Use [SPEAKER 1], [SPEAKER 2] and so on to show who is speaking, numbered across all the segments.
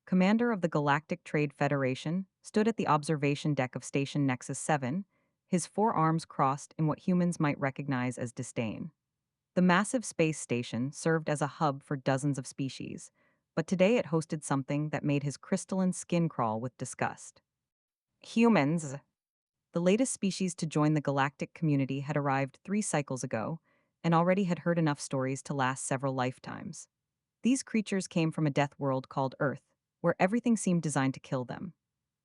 [SPEAKER 1] commander of the Galactic Trade Federation, stood at the observation deck of Station Nexus 7, his forearms crossed in what humans might recognize as disdain. The massive space station served as a hub for dozens of species, but today it hosted something that made his crystalline skin crawl with disgust. Humans. The latest species to join the galactic community had arrived 3 cycles ago, and already had heard enough stories to last several lifetimes. These creatures came from a death world called Earth, where everything seemed designed to kill them.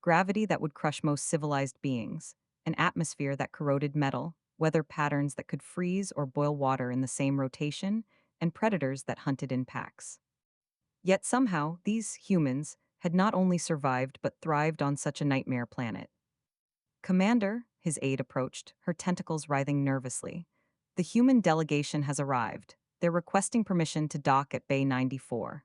[SPEAKER 1] Gravity that would crush most civilized beings, an atmosphere that corroded metal, weather patterns that could freeze or boil water in the same rotation, and predators that hunted in packs. Yet somehow, these humans had not only survived but thrived on such a nightmare planet. Commander, his aide approached, her tentacles writhing nervously. The human delegation has arrived. They're requesting permission to dock at Bay 94.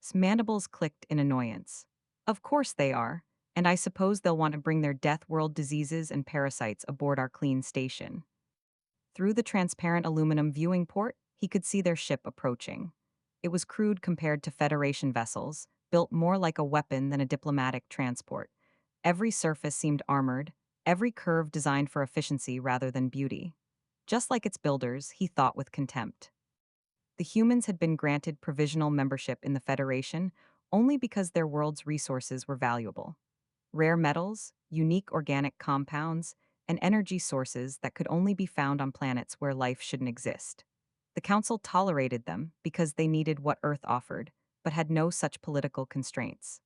[SPEAKER 1] His mandibles clicked in annoyance. Of course they are, and I suppose they'll want to bring their death world diseases and parasites aboard our clean station. Through the transparent aluminum viewing port, he could see their ship approaching. It was crude compared to Federation vessels, built more like a weapon than a diplomatic transport. Every surface seemed armored, every curve designed for efficiency rather than beauty. Just like its builders, he thought with contempt. The humans had been granted provisional membership in the Federation only because their world's resources were valuable. Rare metals, unique organic compounds, and energy sources that could only be found on planets where life shouldn't exist. The Council tolerated them because they needed what Earth offered, but had no such political constraints.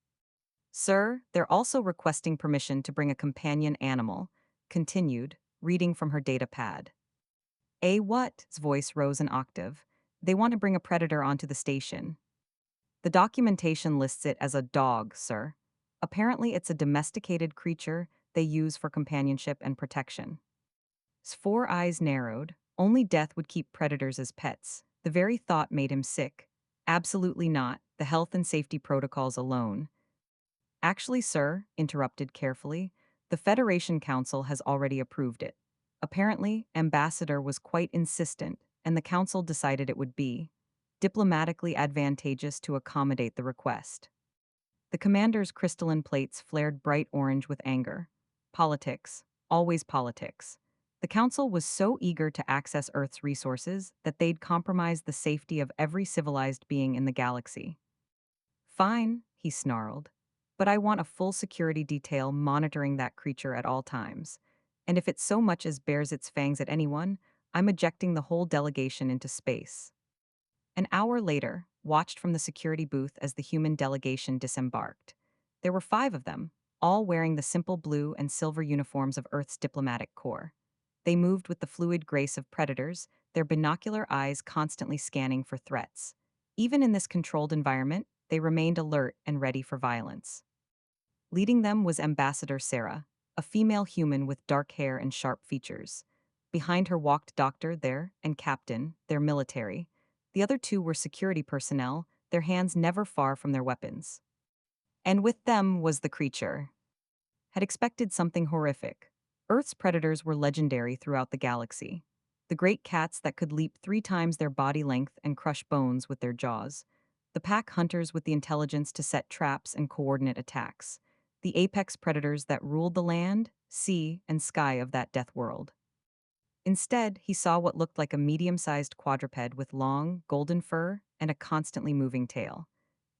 [SPEAKER 1] Sir, they're also requesting permission to bring a companion animal, continued, reading from her data pad. A what? His voice rose an octave. They want to bring a predator onto the station. The documentation lists it as a dog, sir. Apparently, it's a domesticated creature they use for companionship and protection. His 4 eyes narrowed. Only death would keep predators as pets. The very thought made him sick. Absolutely not. The health and safety protocols alone. Actually, sir, interrupted carefully, the Federation Council has already approved it. Apparently, Ambassador was quite insistent, and the Council decided it would be diplomatically advantageous to accommodate the request. The commander's crystalline plates flared bright orange with anger. Politics, always politics. The Council was so eager to access Earth's resources that they'd compromise the safety of every civilized being in the galaxy. Fine, he snarled. But I want a full security detail monitoring that creature at all times. And if it so much as bares its fangs at anyone, I'm ejecting the whole delegation into space. An hour later, watched from the security booth as the human delegation disembarked. There were 5 of them, all wearing the simple blue and silver uniforms of Earth's diplomatic corps. They moved with the fluid grace of predators, their binocular eyes constantly scanning for threats. Even in this controlled environment, they remained alert and ready for violence. Leading them was Ambassador Sarah, a female human with dark hair and sharp features. Behind her walked Doctor there and Captain, their military. The other 2 were security personnel, their hands never far from their weapons. And with them was the creature. Had expected something horrific. Earth's predators were legendary throughout the galaxy. The great cats that could leap 3 times their body length and crush bones with their jaws. The pack hunters with the intelligence to set traps and coordinate attacks. The apex predators that ruled the land, sea, and sky of that death world. Instead, he saw what looked like a medium-sized quadruped with long, golden fur and a constantly moving tail.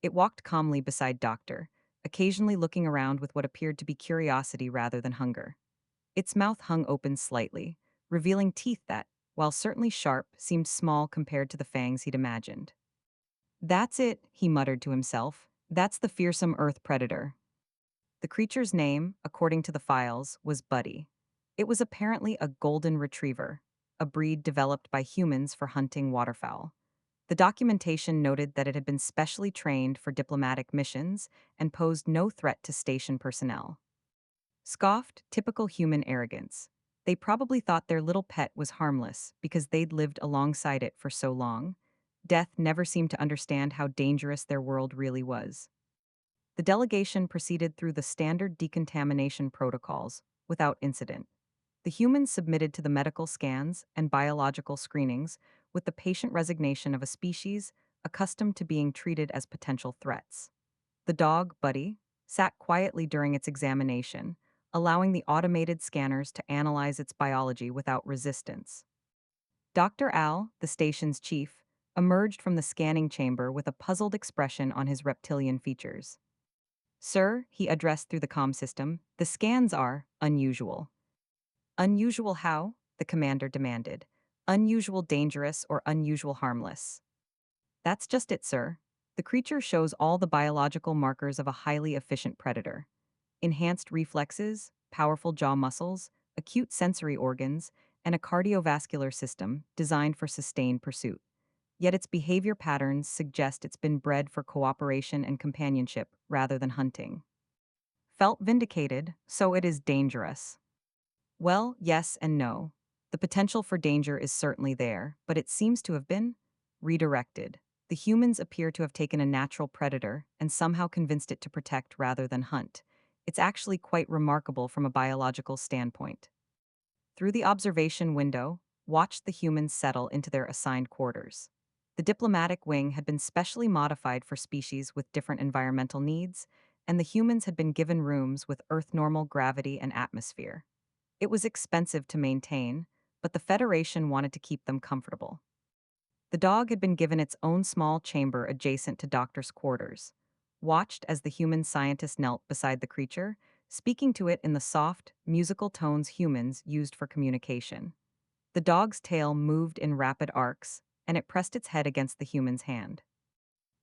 [SPEAKER 1] It walked calmly beside Doctor, occasionally looking around with what appeared to be curiosity rather than hunger. Its mouth hung open slightly, revealing teeth that, while certainly sharp, seemed small compared to the fangs he'd imagined. That's it, he muttered to himself. That's the fearsome Earth predator. The creature's name, according to the files, was Buddy. It was apparently a golden retriever, a breed developed by humans for hunting waterfowl. The documentation noted that it had been specially trained for diplomatic missions and posed no threat to station personnel. Scoffed, typical human arrogance. They probably thought their little pet was harmless because they'd lived alongside it for so long. Death never seemed to understand how dangerous their world really was. The delegation proceeded through the standard decontamination protocols without incident. The humans submitted to the medical scans and biological screenings with the patient resignation of a species accustomed to being treated as potential threats. The dog, Buddy, sat quietly during its examination, allowing the automated scanners to analyze its biology without resistance. Dr. Al, the station's chief, emerged from the scanning chamber with a puzzled expression on his reptilian features. Sir, he addressed through the comm system, the scans are unusual. Unusual how? The commander demanded. Unusual dangerous or unusual harmless. That's just it, sir. The creature shows all the biological markers of a highly efficient predator. Enhanced reflexes, powerful jaw muscles, acute sensory organs, and a cardiovascular system designed for sustained pursuit. Yet its behavior patterns suggest it's been bred for cooperation and companionship rather than hunting. Felt vindicated, so it is dangerous. Well, yes and no. The potential for danger is certainly there, but it seems to have been redirected. The humans appear to have taken a natural predator and somehow convinced it to protect rather than hunt. It's actually quite remarkable from a biological standpoint. Through the observation window, watched the humans settle into their assigned quarters. The diplomatic wing had been specially modified for species with different environmental needs, and the humans had been given rooms with Earth normal gravity and atmosphere. It was expensive to maintain, but the Federation wanted to keep them comfortable. The dog had been given its own small chamber adjacent to Doctor's quarters. Watched as the human scientist knelt beside the creature, speaking to it in the soft, musical tones humans used for communication. The dog's tail moved in rapid arcs, and it pressed its head against the human's hand.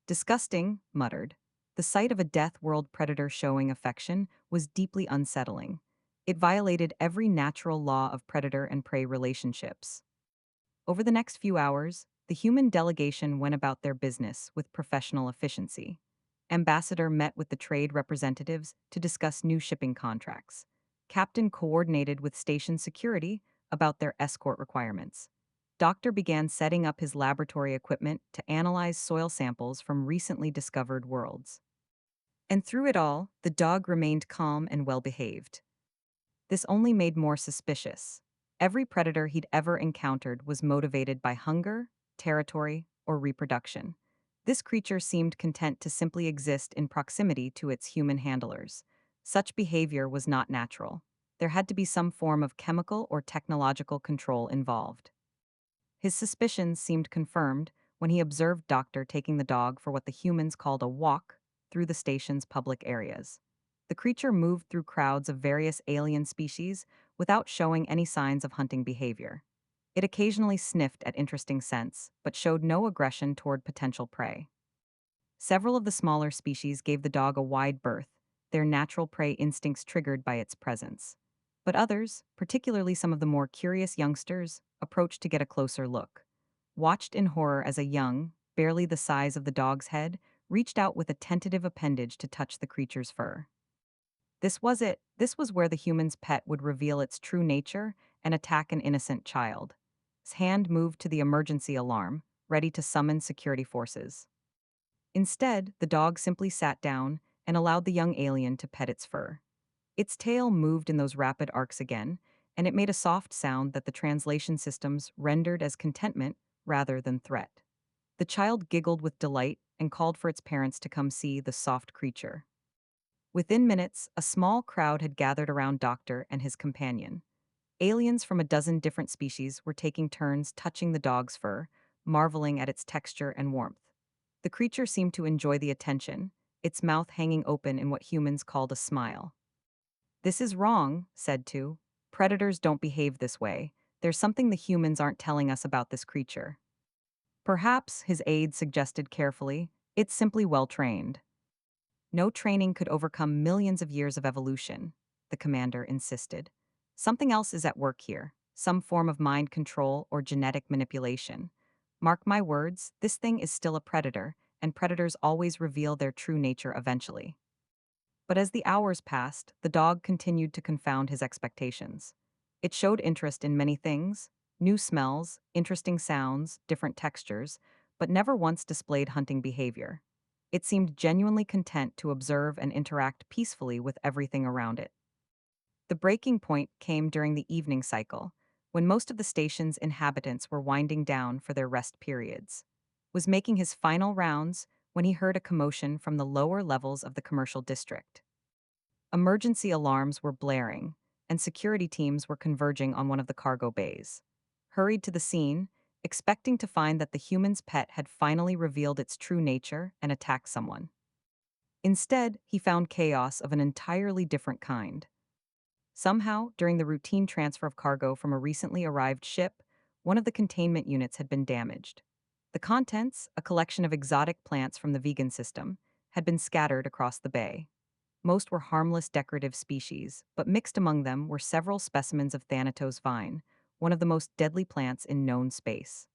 [SPEAKER 1] Disgusting, muttered. The sight of a death world predator showing affection was deeply unsettling. It violated every natural law of predator and prey relationships. Over the next few hours, the human delegation went about their business with professional efficiency. Ambassador met with the trade representatives to discuss new shipping contracts. Captain coordinated with station security about their escort requirements. Doctor began setting up his laboratory equipment to analyze soil samples from recently discovered worlds. And through it all, the dog remained calm and well behaved. This only made more suspicious. Every predator he'd ever encountered was motivated by hunger, territory, or reproduction. This creature seemed content to simply exist in proximity to its human handlers. Such behavior was not natural. There had to be some form of chemical or technological control involved. His suspicions seemed confirmed when he observed Doctor taking the dog for what the humans called a walk through the station's public areas. The creature moved through crowds of various alien species without showing any signs of hunting behavior. It occasionally sniffed at interesting scents, but showed no aggression toward potential prey. Several of the smaller species gave the dog a wide berth, their natural prey instincts triggered by its presence. But others, particularly some of the more curious youngsters, approached to get a closer look. Watched in horror as a young, barely the size of the dog's head, reached out with a tentative appendage to touch the creature's fur. This was it. This was where the human's pet would reveal its true nature and attack an innocent child. His hand moved to the emergency alarm, ready to summon security forces. Instead, the dog simply sat down and allowed the young alien to pet its fur. Its tail moved in those rapid arcs again, and it made a soft sound that the translation systems rendered as contentment rather than threat. The child giggled with delight and called for its parents to come see the soft creature. Within minutes, a small crowd had gathered around Doctor and his companion. Aliens from a dozen different species were taking turns touching the dog's fur, marveling at its texture and warmth. The creature seemed to enjoy the attention, its mouth hanging open in what humans called a smile. This is wrong, said Tu. Predators don't behave this way. There's something the humans aren't telling us about this creature. Perhaps, his aide suggested carefully, it's simply well trained. No training could overcome millions of years of evolution, the commander insisted. Something else is at work here, some form of mind control or genetic manipulation. Mark my words, this thing is still a predator, and predators always reveal their true nature eventually. But as the hours passed, the dog continued to confound his expectations. It showed interest in many things, new smells, interesting sounds, different textures, but never once displayed hunting behavior. It seemed genuinely content to observe and interact peacefully with everything around it. The breaking point came during the evening cycle, when most of the station's inhabitants were winding down for their rest periods. Was making his final rounds when he heard a commotion from the lower levels of the commercial district. Emergency alarms were blaring, and security teams were converging on one of the cargo bays. Hurried to the scene, expecting to find that the human's pet had finally revealed its true nature and attacked someone. Instead, he found chaos of an entirely different kind. Somehow, during the routine transfer of cargo from a recently arrived ship, one of the containment units had been damaged. The contents, a collection of exotic plants from the vegan system, had been scattered across the bay. Most were harmless decorative species, but mixed among them were several specimens of Thanatos vine, one of the most deadly plants in known space.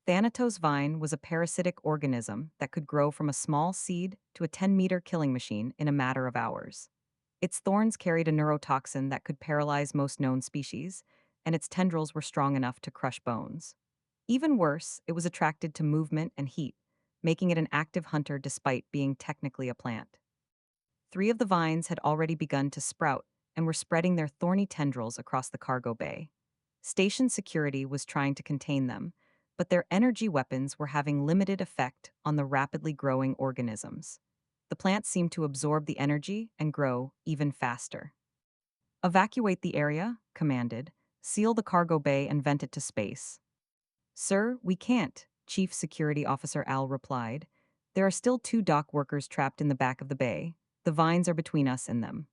[SPEAKER 1] Thanatos vine was a parasitic organism that could grow from a small seed to a 10-meter killing machine in a matter of hours. Its thorns carried a neurotoxin that could paralyze most known species, and its tendrils were strong enough to crush bones. Even worse, it was attracted to movement and heat, making it an active hunter despite being technically a plant. 3 of the vines had already begun to sprout and were spreading their thorny tendrils across the cargo bay. Station security was trying to contain them, but their energy weapons were having limited effect on the rapidly growing organisms. The plants seemed to absorb the energy and grow even faster. Evacuate the area, commanded. Seal the cargo bay and vent it to space. Sir, we can't, Chief Security Officer Al replied. There are still 2 dock workers trapped in the back of the bay. The vines are between us and them.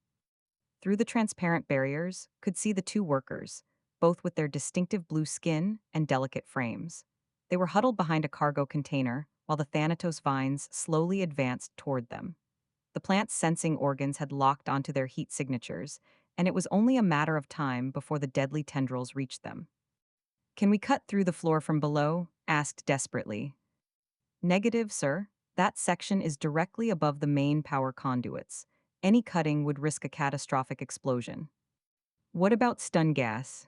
[SPEAKER 1] Through the transparent barriers, could see the 2 workers, both with their distinctive blue skin and delicate frames. They were huddled behind a cargo container while the Thanatos vines slowly advanced toward them. The plant's sensing organs had locked onto their heat signatures, and it was only a matter of time before the deadly tendrils reached them. Can we cut through the floor from below? Asked desperately. Negative, sir. That section is directly above the main power conduits. Any cutting would risk a catastrophic explosion. What about stun gas?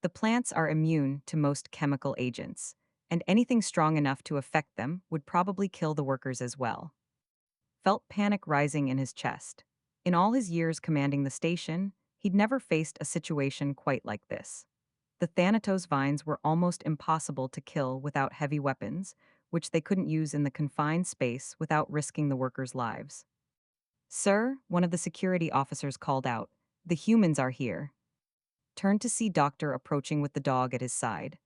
[SPEAKER 1] The plants are immune to most chemical agents, and anything strong enough to affect them would probably kill the workers as well. Felt panic rising in his chest. In all his years commanding the station, he'd never faced a situation quite like this. The Thanatos vines were almost impossible to kill without heavy weapons, which they couldn't use in the confined space without risking the workers' lives. Sir, one of the security officers called out, the humans are here. Turned to see Doctor approaching with the dog at his side.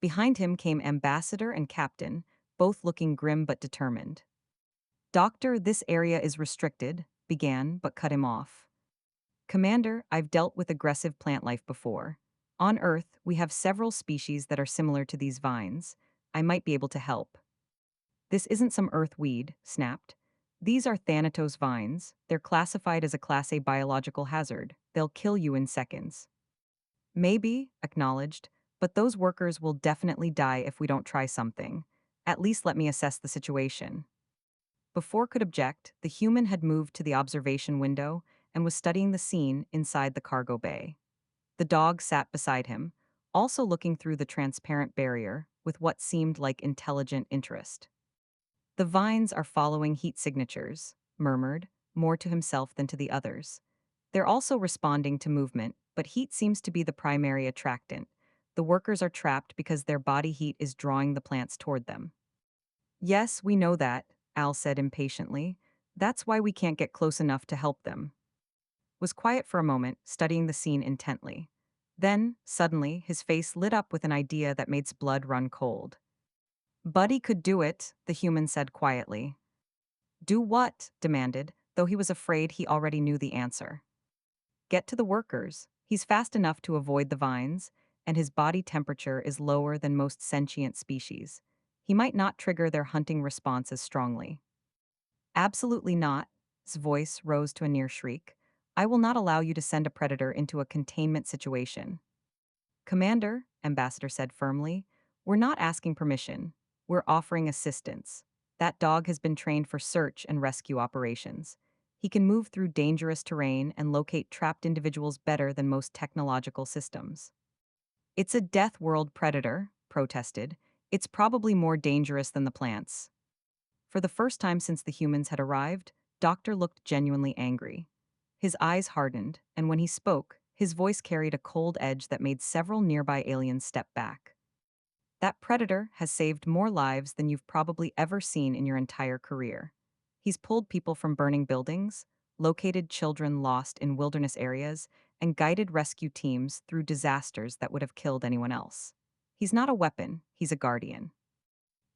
[SPEAKER 1] Behind him came Ambassador and Captain, both looking grim but determined. Doctor, this area is restricted, began, but cut him off. Commander, I've dealt with aggressive plant life before. On Earth, we have several species that are similar to these vines. I might be able to help. This isn't some earth weed, snapped. These are Thanatos vines. They're classified as a Class A biological hazard. They'll kill you in seconds. Maybe, acknowledged, but those workers will definitely die if we don't try something. At least let me assess the situation. Before could object, the human had moved to the observation window and was studying the scene inside the cargo bay. The dog sat beside him, also looking through the transparent barrier with what seemed like intelligent interest. The vines are following heat signatures, murmured, more to himself than to the others. They're also responding to movement, but heat seems to be the primary attractant. The workers are trapped because their body heat is drawing the plants toward them. Yes, we know that, Al said impatiently. That's why we can't get close enough to help them. Was quiet for a moment, studying the scene intently. Then, suddenly, his face lit up with an idea that made his blood run cold. Buddy could do it, the human said quietly. Do what? Demanded, though he was afraid he already knew the answer. Get to the workers. He's fast enough to avoid the vines, and his body temperature is lower than most sentient species. He might not trigger their hunting response as strongly. Absolutely not. His voice rose to a near shriek. I will not allow you to send a predator into a containment situation. Commander, Ambassador said firmly, we're not asking permission. We're offering assistance. That dog has been trained for search and rescue operations. He can move through dangerous terrain and locate trapped individuals better than most technological systems. It's a death world predator, protested. It's probably more dangerous than the plants. For the first time since the humans had arrived, Doctor looked genuinely angry. His eyes hardened, and when he spoke, his voice carried a cold edge that made several nearby aliens step back. That predator has saved more lives than you've probably ever seen in your entire career. He's pulled people from burning buildings, located children lost in wilderness areas, and guided rescue teams through disasters that would have killed anyone else. He's not a weapon, he's a guardian.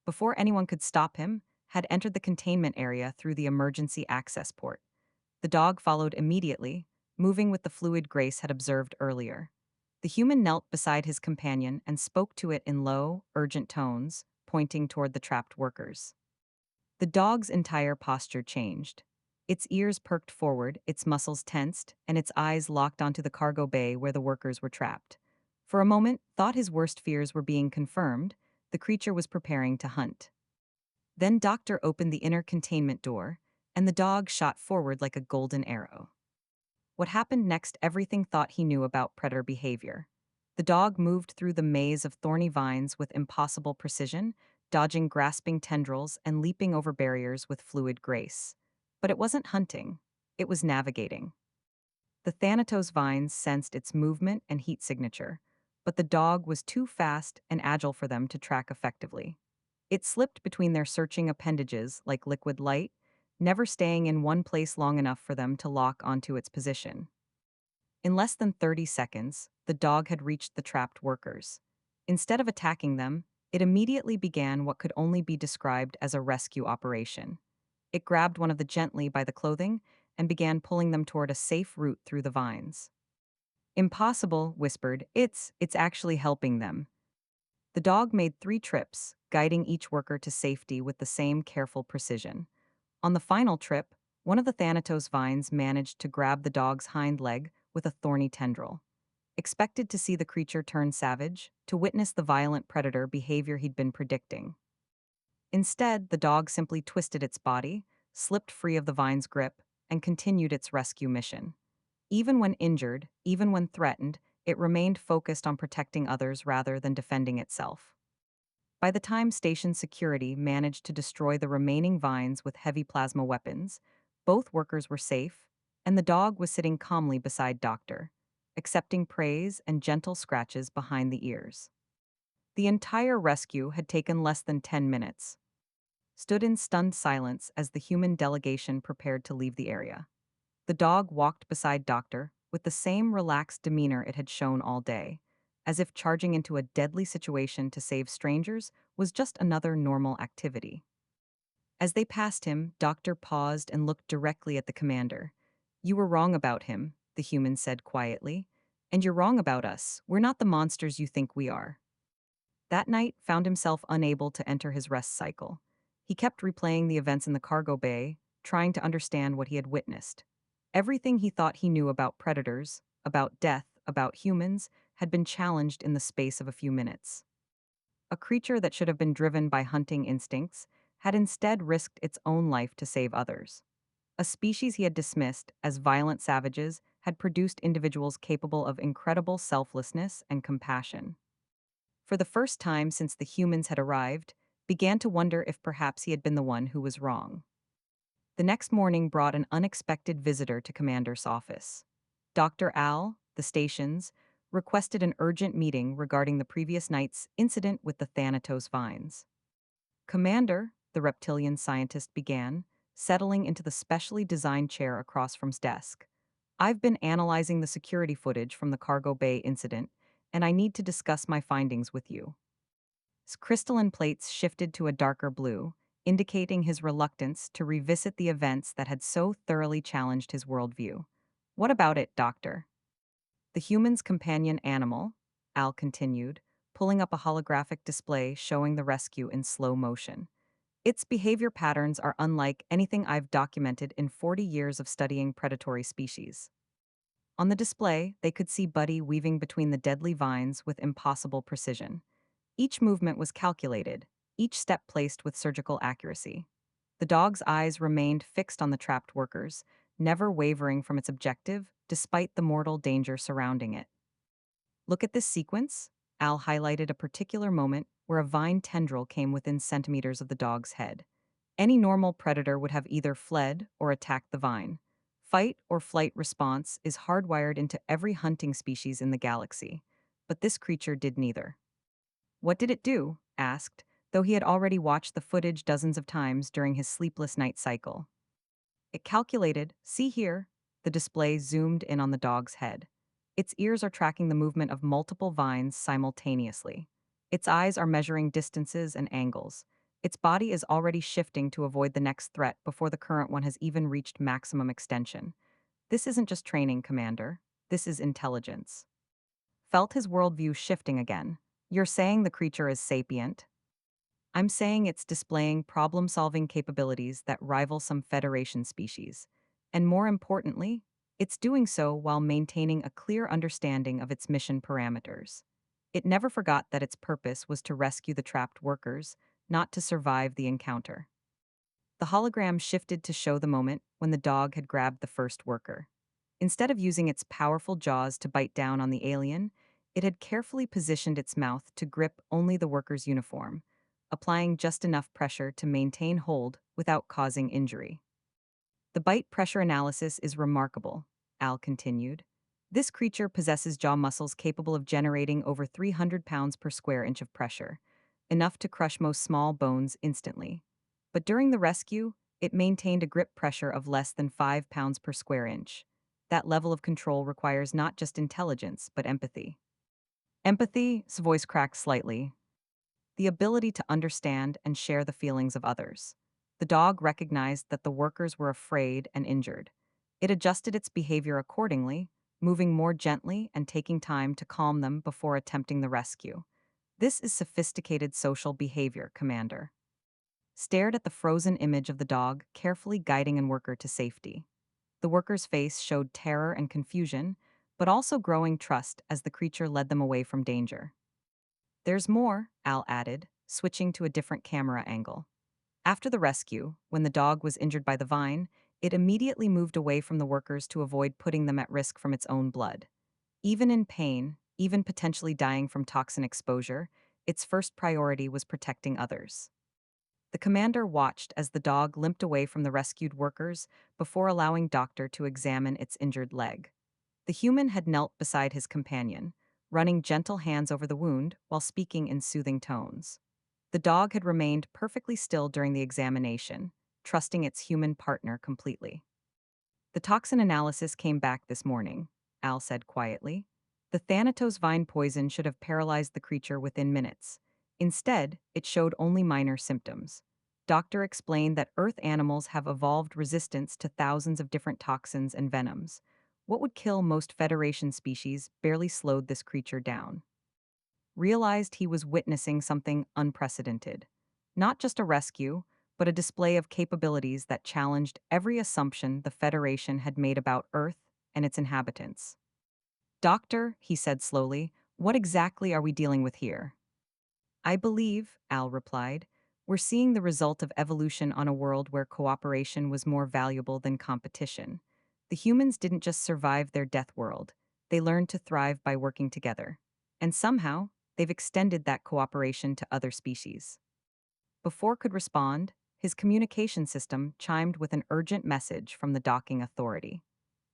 [SPEAKER 1] Before anyone could stop him, had entered the containment area through the emergency access port. The dog followed immediately, moving with the fluid Grace had observed earlier. The human knelt beside his companion and spoke to it in low, urgent tones, pointing toward the trapped workers. The dog's entire posture changed. Its ears perked forward, its muscles tensed, and its eyes locked onto the cargo bay where the workers were trapped. For a moment, thought his worst fears were being confirmed, the creature was preparing to hunt. Then Doctor opened the inner containment door, and the dog shot forward like a golden arrow. What happened next, everything thought he knew about predator behavior. The dog moved through the maze of thorny vines with impossible precision, dodging grasping tendrils and leaping over barriers with fluid grace. But it wasn't hunting, it was navigating. The Thanatos vines sensed its movement and heat signature, but the dog was too fast and agile for them to track effectively. It slipped between their searching appendages like liquid light, never staying in one place long enough for them to lock onto its position. In less than 30 seconds, the dog had reached the trapped workers. Instead of attacking them, it immediately began what could only be described as a rescue operation. It grabbed one of the gently by the clothing and began pulling them toward a safe route through the vines. Impossible, whispered, it's actually helping them. The dog made 3 trips, guiding each worker to safety with the same careful precision. On the final trip, one of the Thanatos vines managed to grab the dog's hind leg with a thorny tendril. Expected to see the creature turn savage, to witness the violent predator behavior he'd been predicting. Instead, the dog simply twisted its body, slipped free of the vine's grip, and continued its rescue mission. Even when injured, even when threatened, it remained focused on protecting others rather than defending itself. By the time station security managed to destroy the remaining vines with heavy plasma weapons, both workers were safe, and the dog was sitting calmly beside Doctor, accepting praise and gentle scratches behind the ears. The entire rescue had taken less than 10 minutes. Stood in stunned silence as the human delegation prepared to leave the area. The dog walked beside Doctor with the same relaxed demeanor it had shown all day, as if charging into a deadly situation to save strangers was just another normal activity. As they passed him, Doctor paused and looked directly at the commander. "You were wrong about him," the human said quietly. "And you're wrong about us. We're not the monsters you think we are." That night found himself unable to enter his rest cycle. He kept replaying the events in the cargo bay, trying to understand what he had witnessed. Everything he thought he knew about predators, about death, about humans, had been challenged in the space of a few minutes. A creature that should have been driven by hunting instincts had instead risked its own life to save others. A species he had dismissed as violent savages had produced individuals capable of incredible selflessness and compassion. For the first time since the humans had arrived, began to wonder if perhaps he had been the one who was wrong. The next morning brought an unexpected visitor to Commander's office. Dr. Al, the station's, requested an urgent meeting regarding the previous night's incident with the Thanatos vines. "Commander," the reptilian scientist began, settling into the specially designed chair across from his desk. "I've been analyzing the security footage from the cargo bay incident, and I need to discuss my findings with you." His crystalline plates shifted to a darker blue, indicating his reluctance to revisit the events that had so thoroughly challenged his worldview. "What about it, Doctor?" "The human's companion animal," Al continued, pulling up a holographic display showing the rescue in slow motion. "Its behavior patterns are unlike anything I've documented in 40 years of studying predatory species." On the display, they could see Buddy weaving between the deadly vines with impossible precision. Each movement was calculated, each step placed with surgical accuracy. The dog's eyes remained fixed on the trapped workers, never wavering from its objective, despite the mortal danger surrounding it. "Look at this sequence." Al highlighted a particular moment where a vine tendril came within centimeters of the dog's head. Any normal predator would have either fled or attacked the vine. Fight or flight response is hardwired into every hunting species in the galaxy, but this creature did neither. What did it do? Asked, though he had already watched the footage dozens of times during his sleepless night cycle. It calculated, see here, the display zoomed in on the dog's head. Its ears are tracking the movement of multiple vines simultaneously. Its eyes are measuring distances and angles. Its body is already shifting to avoid the next threat before the current one has even reached maximum extension. This isn't just training, Commander. This is intelligence. Felt his worldview shifting again. You're saying the creature is sapient? I'm saying it's displaying problem solving capabilities that rival some Federation species. And more importantly, it's doing so while maintaining a clear understanding of its mission parameters. It never forgot that its purpose was to rescue the trapped workers, not to survive the encounter. The hologram shifted to show the moment when the dog had grabbed the first worker. Instead of using its powerful jaws to bite down on the alien, it had carefully positioned its mouth to grip only the worker's uniform, applying just enough pressure to maintain hold without causing injury. The bite pressure analysis is remarkable, Al continued. This creature possesses jaw muscles capable of generating over 300 pounds per square inch of pressure, enough to crush most small bones instantly. But during the rescue, it maintained a grip pressure of less than 5 pounds per square inch. That level of control requires not just intelligence, but empathy. Empathy, his voice cracked slightly, the ability to understand and share the feelings of others. The dog recognized that the workers were afraid and injured. It adjusted its behavior accordingly, moving more gently and taking time to calm them before attempting the rescue. This is sophisticated social behavior, Commander. Stared at the frozen image of the dog, carefully guiding a worker to safety. The worker's face showed terror and confusion, but also growing trust as the creature led them away from danger. There's more, Al added, switching to a different camera angle. After the rescue, when the dog was injured by the vine, it immediately moved away from the workers to avoid putting them at risk from its own blood. Even in pain, even potentially dying from toxin exposure, its first priority was protecting others. The commander watched as the dog limped away from the rescued workers before allowing Doctor to examine its injured leg. The human had knelt beside his companion, running gentle hands over the wound while speaking in soothing tones. The dog had remained perfectly still during the examination, trusting its human partner completely. The toxin analysis came back this morning, Al said quietly. The Thanatos vine poison should have paralyzed the creature within minutes. Instead, it showed only minor symptoms. Doctor explained that Earth animals have evolved resistance to thousands of different toxins and venoms. What would kill most Federation species barely slowed this creature down. Realized he was witnessing something unprecedented. Not just a rescue, but a display of capabilities that challenged every assumption the Federation had made about Earth and its inhabitants. Doctor, he said slowly, what exactly are we dealing with here? I believe, Al replied, we're seeing the result of evolution on a world where cooperation was more valuable than competition. The humans didn't just survive their death world, they learned to thrive by working together. And somehow, they've extended that cooperation to other species. Before could respond, his communication system chimed with an urgent message from the docking authority.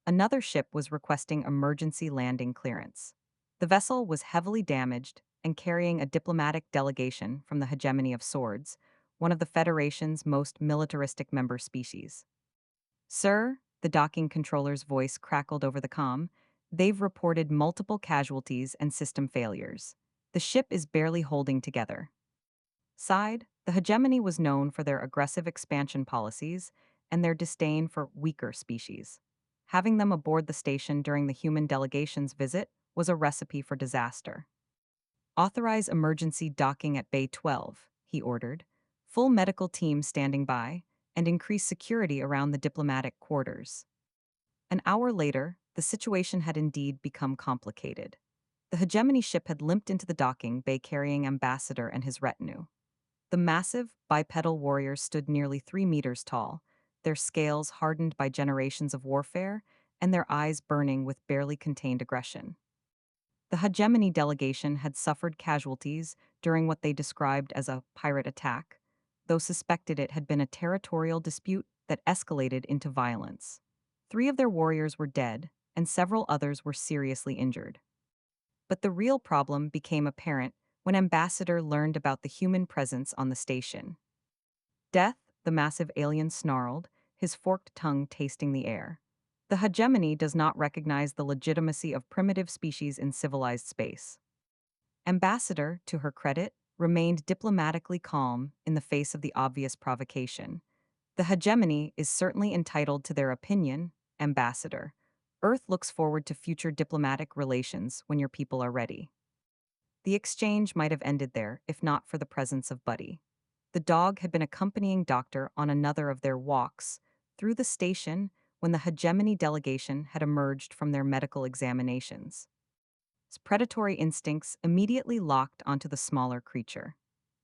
[SPEAKER 1] Another ship was requesting emergency landing clearance. The vessel was heavily damaged and carrying a diplomatic delegation from the hegemony of Swords, one of the Federation's most militaristic member species. Sir, the docking controller's voice crackled over the comm, they've reported multiple casualties and system failures. The ship is barely holding together. Side, the hegemony was known for their aggressive expansion policies and their disdain for weaker species. Having them aboard the station during the human delegation's visit was a recipe for disaster. Authorize emergency docking at Bay 12, he ordered, full medical team standing by, and increase security around the diplomatic quarters. An hour later, the situation had indeed become complicated. The hegemony ship had limped into the docking bay carrying Ambassador and his retinue. The massive, bipedal warriors stood nearly 3 meters tall, their scales hardened by generations of warfare, and their eyes burning with barely contained aggression. The hegemony delegation had suffered casualties during what they described as a pirate attack, though suspected it had been a territorial dispute that escalated into violence. 3 of their warriors were dead, and several others were seriously injured. But the real problem became apparent when Ambassador learned about the human presence on the station. Death, the massive alien snarled, his forked tongue tasting the air. The hegemony does not recognize the legitimacy of primitive species in civilized space. Ambassador, to her credit, remained diplomatically calm in the face of the obvious provocation. The hegemony is certainly entitled to their opinion, Ambassador. Earth looks forward to future diplomatic relations when your people are ready. The exchange might have ended there if not for the presence of Buddy. The dog had been accompanying Doctor on another of their walks through the station when the hegemony delegation had emerged from their medical examinations. His predatory instincts immediately locked onto the smaller creature.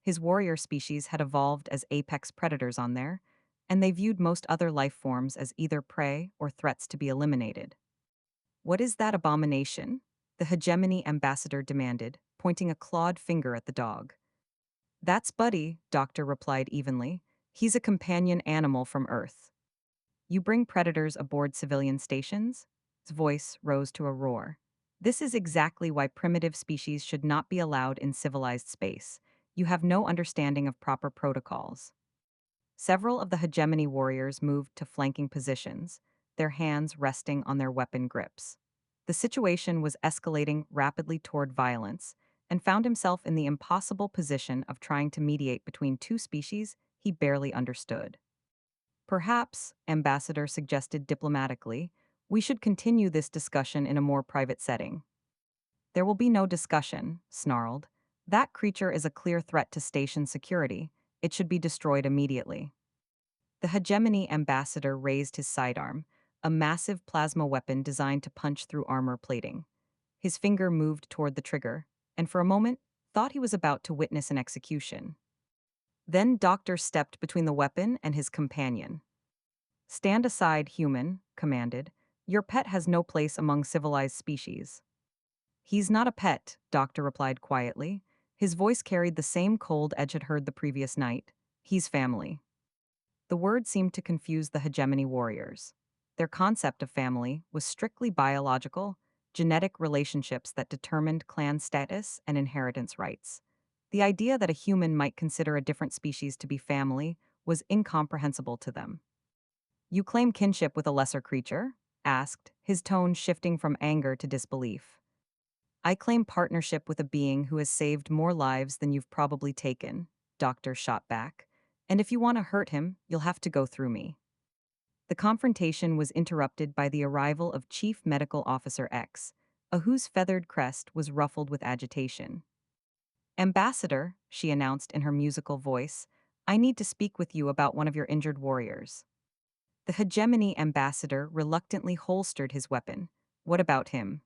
[SPEAKER 1] His warrior species had evolved as apex predators on there, and they viewed most other life forms as either prey or threats to be eliminated. What is that abomination? The hegemony ambassador demanded, pointing a clawed finger at the dog. That's Buddy, Doctor replied evenly. He's a companion animal from Earth. You bring predators aboard civilian stations? His voice rose to a roar. This is exactly why primitive species should not be allowed in civilized space. You have no understanding of proper protocols. Several of the hegemony warriors moved to flanking positions, their hands resting on their weapon grips. The situation was escalating rapidly toward violence, and found himself in the impossible position of trying to mediate between two species he barely understood. Perhaps, Ambassador suggested diplomatically, we should continue this discussion in a more private setting. There will be no discussion, snarled. That creature is a clear threat to station security. It should be destroyed immediately. The hegemony ambassador raised his sidearm, a massive plasma weapon designed to punch through armor plating. His finger moved toward the trigger, and for a moment, thought he was about to witness an execution. Then Doctor stepped between the weapon and his companion. Stand aside, human, commanded. Your pet has no place among civilized species. He's not a pet, Doctor replied quietly. His voice carried the same cold edge had heard the previous night. He's family. The word seemed to confuse the hegemony warriors. Their concept of family was strictly biological, genetic relationships that determined clan status and inheritance rights. The idea that a human might consider a different species to be family was incomprehensible to them. You claim kinship with a lesser creature? Asked, his tone shifting from anger to disbelief. I claim partnership with a being who has saved more lives than you've probably taken, Doctor shot back. And if you want to hurt him, you'll have to go through me. The confrontation was interrupted by the arrival of Chief Medical Officer X, a whose feathered crest was ruffled with agitation. Ambassador, she announced in her musical voice, I need to speak with you about one of your injured warriors. The hegemony ambassador reluctantly holstered his weapon. What about him?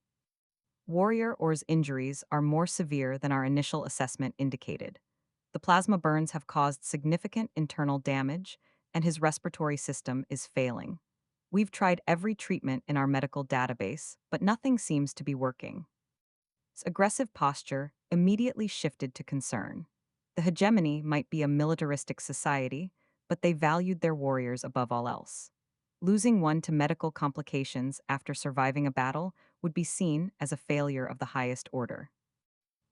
[SPEAKER 1] Warrior Or's injuries are more severe than our initial assessment indicated. The plasma burns have caused significant internal damage, and his respiratory system is failing. We've tried every treatment in our medical database, but nothing seems to be working. His aggressive posture immediately shifted to concern. The hegemony might be a militaristic society, but they valued their warriors above all else. Losing one to medical complications after surviving a battle would be seen as a failure of the highest order.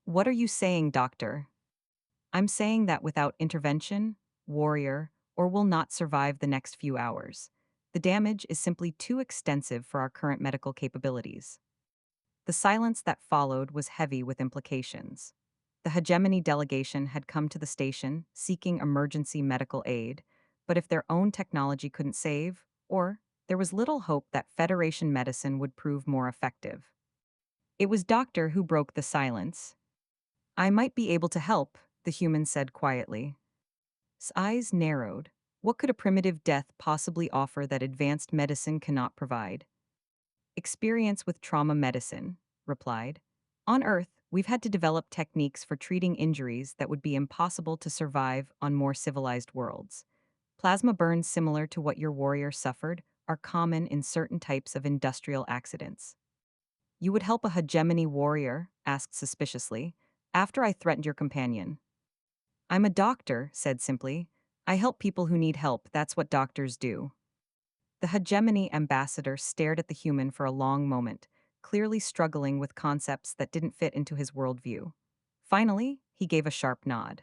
[SPEAKER 1] What are you saying, Doctor? I'm saying that without intervention, warrior, or will not survive the next few hours. The damage is simply too extensive for our current medical capabilities. The silence that followed was heavy with implications. The hegemony delegation had come to the station seeking emergency medical aid, but if their own technology couldn't save, or there was little hope that Federation medicine would prove more effective. It was Doctor who broke the silence. I might be able to help, the human said quietly. His eyes narrowed. What could a primitive death possibly offer that advanced medicine cannot provide? Experience with trauma medicine, replied. On Earth, we've had to develop techniques for treating injuries that would be impossible to survive on more civilized worlds. Plasma burns similar to what your warrior suffered are common in certain types of industrial accidents. You would help a hegemony warrior? Asked suspiciously. After I threatened your companion. I'm a doctor, said simply. I help people who need help, that's what doctors do. The hegemony ambassador stared at the human for a long moment, clearly struggling with concepts that didn't fit into his worldview. Finally, He gave a sharp nod.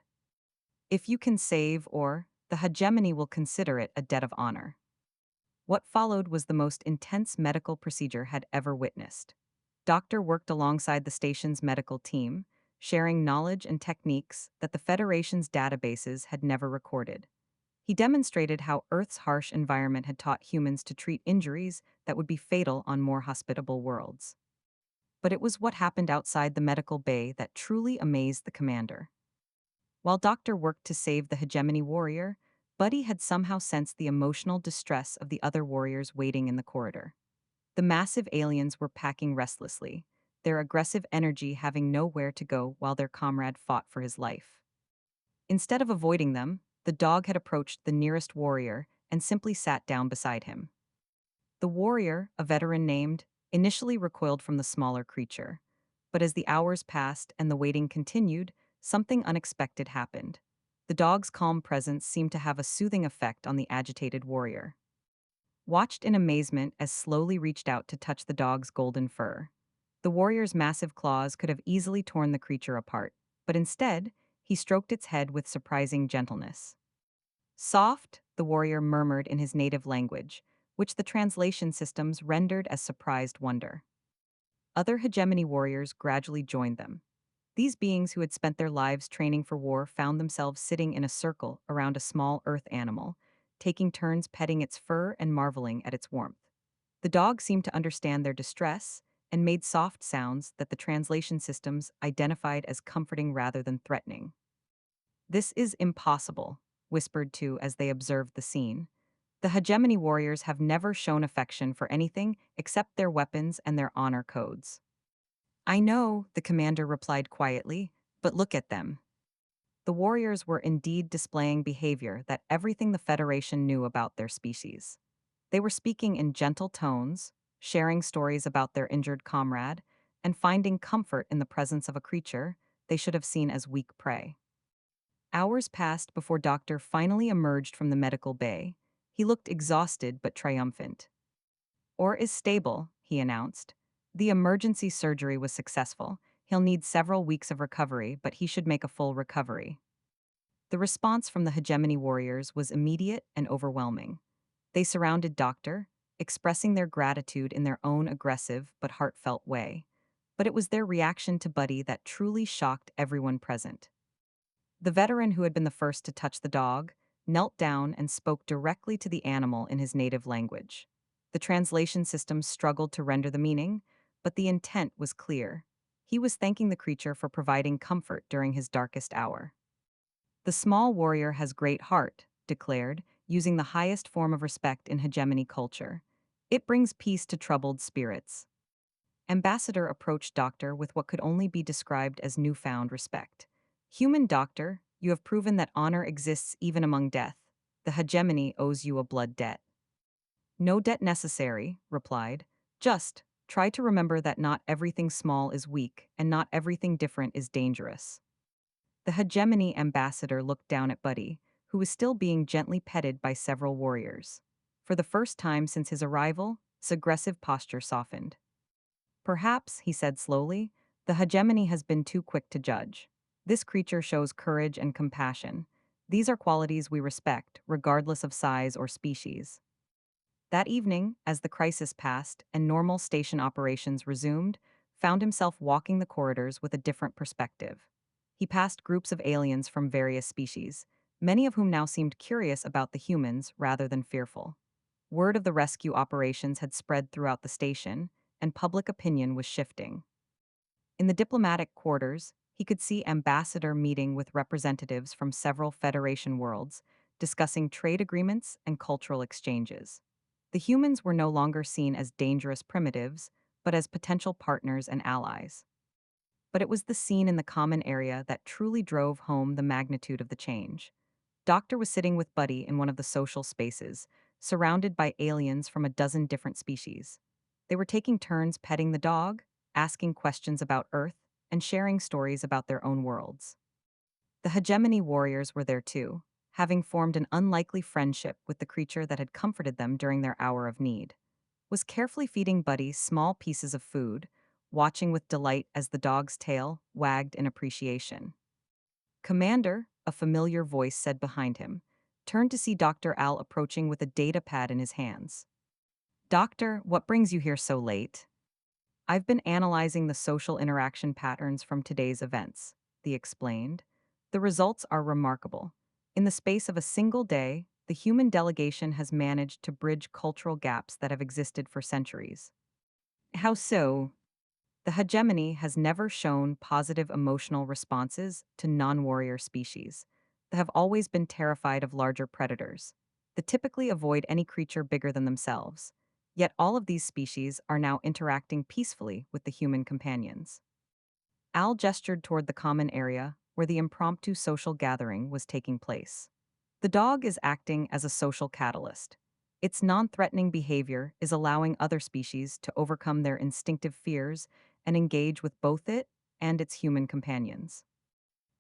[SPEAKER 1] If you can save or, the hegemony will consider it a debt of honor. What followed was the most intense medical procedure had ever witnessed. Doctor worked alongside the station's medical team, sharing knowledge and techniques that the Federation's databases had never recorded. He demonstrated how Earth's harsh environment had taught humans to treat injuries that would be fatal on more hospitable worlds. But it was what happened outside the medical bay that truly amazed the commander. While Doctor worked to save the hegemony warrior, Buddy had somehow sensed the emotional distress of the other warriors waiting in the corridor. The massive aliens were packing restlessly, their aggressive energy having nowhere to go while their comrade fought for his life. Instead of avoiding them, the dog had approached the nearest warrior and simply sat down beside him. The warrior, a veteran named, initially recoiled from the smaller creature. But as the hours passed and the waiting continued, something unexpected happened. The dog's calm presence seemed to have a soothing effect on the agitated warrior. Watched in amazement as slowly reached out to touch the dog's golden fur. The warrior's massive claws could have easily torn the creature apart, but instead, he stroked its head with surprising gentleness. Soft, the warrior murmured in his native language, which the translation systems rendered as surprised wonder. Other hegemony warriors gradually joined them. These beings who had spent their lives training for war found themselves sitting in a circle around a small earth animal, taking turns petting its fur and marveling at its warmth. The dog seemed to understand their distress and made soft sounds that the translation systems identified as comforting rather than threatening. "This is impossible," whispered two as they observed the scene. "The hegemony warriors have never shown affection for anything except their weapons and their honor codes." "I know," the commander replied quietly, "but look at them." The warriors were indeed displaying behavior that everything the Federation knew about their species. They were speaking in gentle tones, sharing stories about their injured comrade, and finding comfort in the presence of a creature they should have seen as weak prey. Hours passed before Doctor finally emerged from the medical bay. He looked exhausted but triumphant. "Or is stable," he announced. "The emergency surgery was successful. He'll need several weeks of recovery, but he should make a full recovery." The response from the hegemony warriors was immediate and overwhelming. They surrounded Doctor, expressing their gratitude in their own aggressive but heartfelt way. But it was their reaction to Buddy that truly shocked everyone present. The veteran who had been the first to touch the dog knelt down and spoke directly to the animal in his native language. The translation system struggled to render the meaning, but the intent was clear. He was thanking the creature for providing comfort during his darkest hour. "The small warrior has great heart," declared, using the highest form of respect in hegemony culture. "It brings peace to troubled spirits." Ambassador approached Doctor with what could only be described as newfound respect. "Human Doctor, you have proven that honor exists even among death. The hegemony owes you a blood debt." "No debt necessary," replied. "Just, try to remember that not everything small is weak and not everything different is dangerous." The hegemony ambassador looked down at Buddy, who was still being gently petted by several warriors. For the first time since his arrival, his aggressive posture softened. "Perhaps," he said slowly, "the hegemony has been too quick to judge. This creature shows courage and compassion. These are qualities we respect, regardless of size or species." That evening, as the crisis passed and normal station operations resumed, found himself walking the corridors with a different perspective. He passed groups of aliens from various species, many of whom now seemed curious about the humans rather than fearful. Word of the rescue operations had spread throughout the station, and public opinion was shifting. In the diplomatic quarters, he could see Ambassador meeting with representatives from several Federation worlds, discussing trade agreements and cultural exchanges. The humans were no longer seen as dangerous primitives, but as potential partners and allies. But it was the scene in the common area that truly drove home the magnitude of the change. Doctor was sitting with Buddy in one of the social spaces, surrounded by aliens from a dozen different species. They were taking turns petting the dog, asking questions about Earth, and sharing stories about their own worlds. The hegemony warriors were there too, having formed an unlikely friendship with the creature that had comforted them during their hour of need. Was carefully feeding Buddy small pieces of food, watching with delight as the dog's tail wagged in appreciation. Commander, a familiar voice said behind him, turned to see Dr. Al approaching with a data pad in his hands. Doctor, what brings you here so late? I've been analyzing the social interaction patterns from today's events, the explained. The results are remarkable. In the space of a single day, the human delegation has managed to bridge cultural gaps that have existed for centuries. How so? The hegemony has never shown positive emotional responses to non warrior species that have always been terrified of larger predators, that typically avoid any creature bigger than themselves. Yet all of these species are now interacting peacefully with the human companions. Al gestured toward the common area where the impromptu social gathering was taking place. The dog is acting as a social catalyst. Its non threatening behavior is allowing other species to overcome their instinctive fears and engage with both it and its human companions.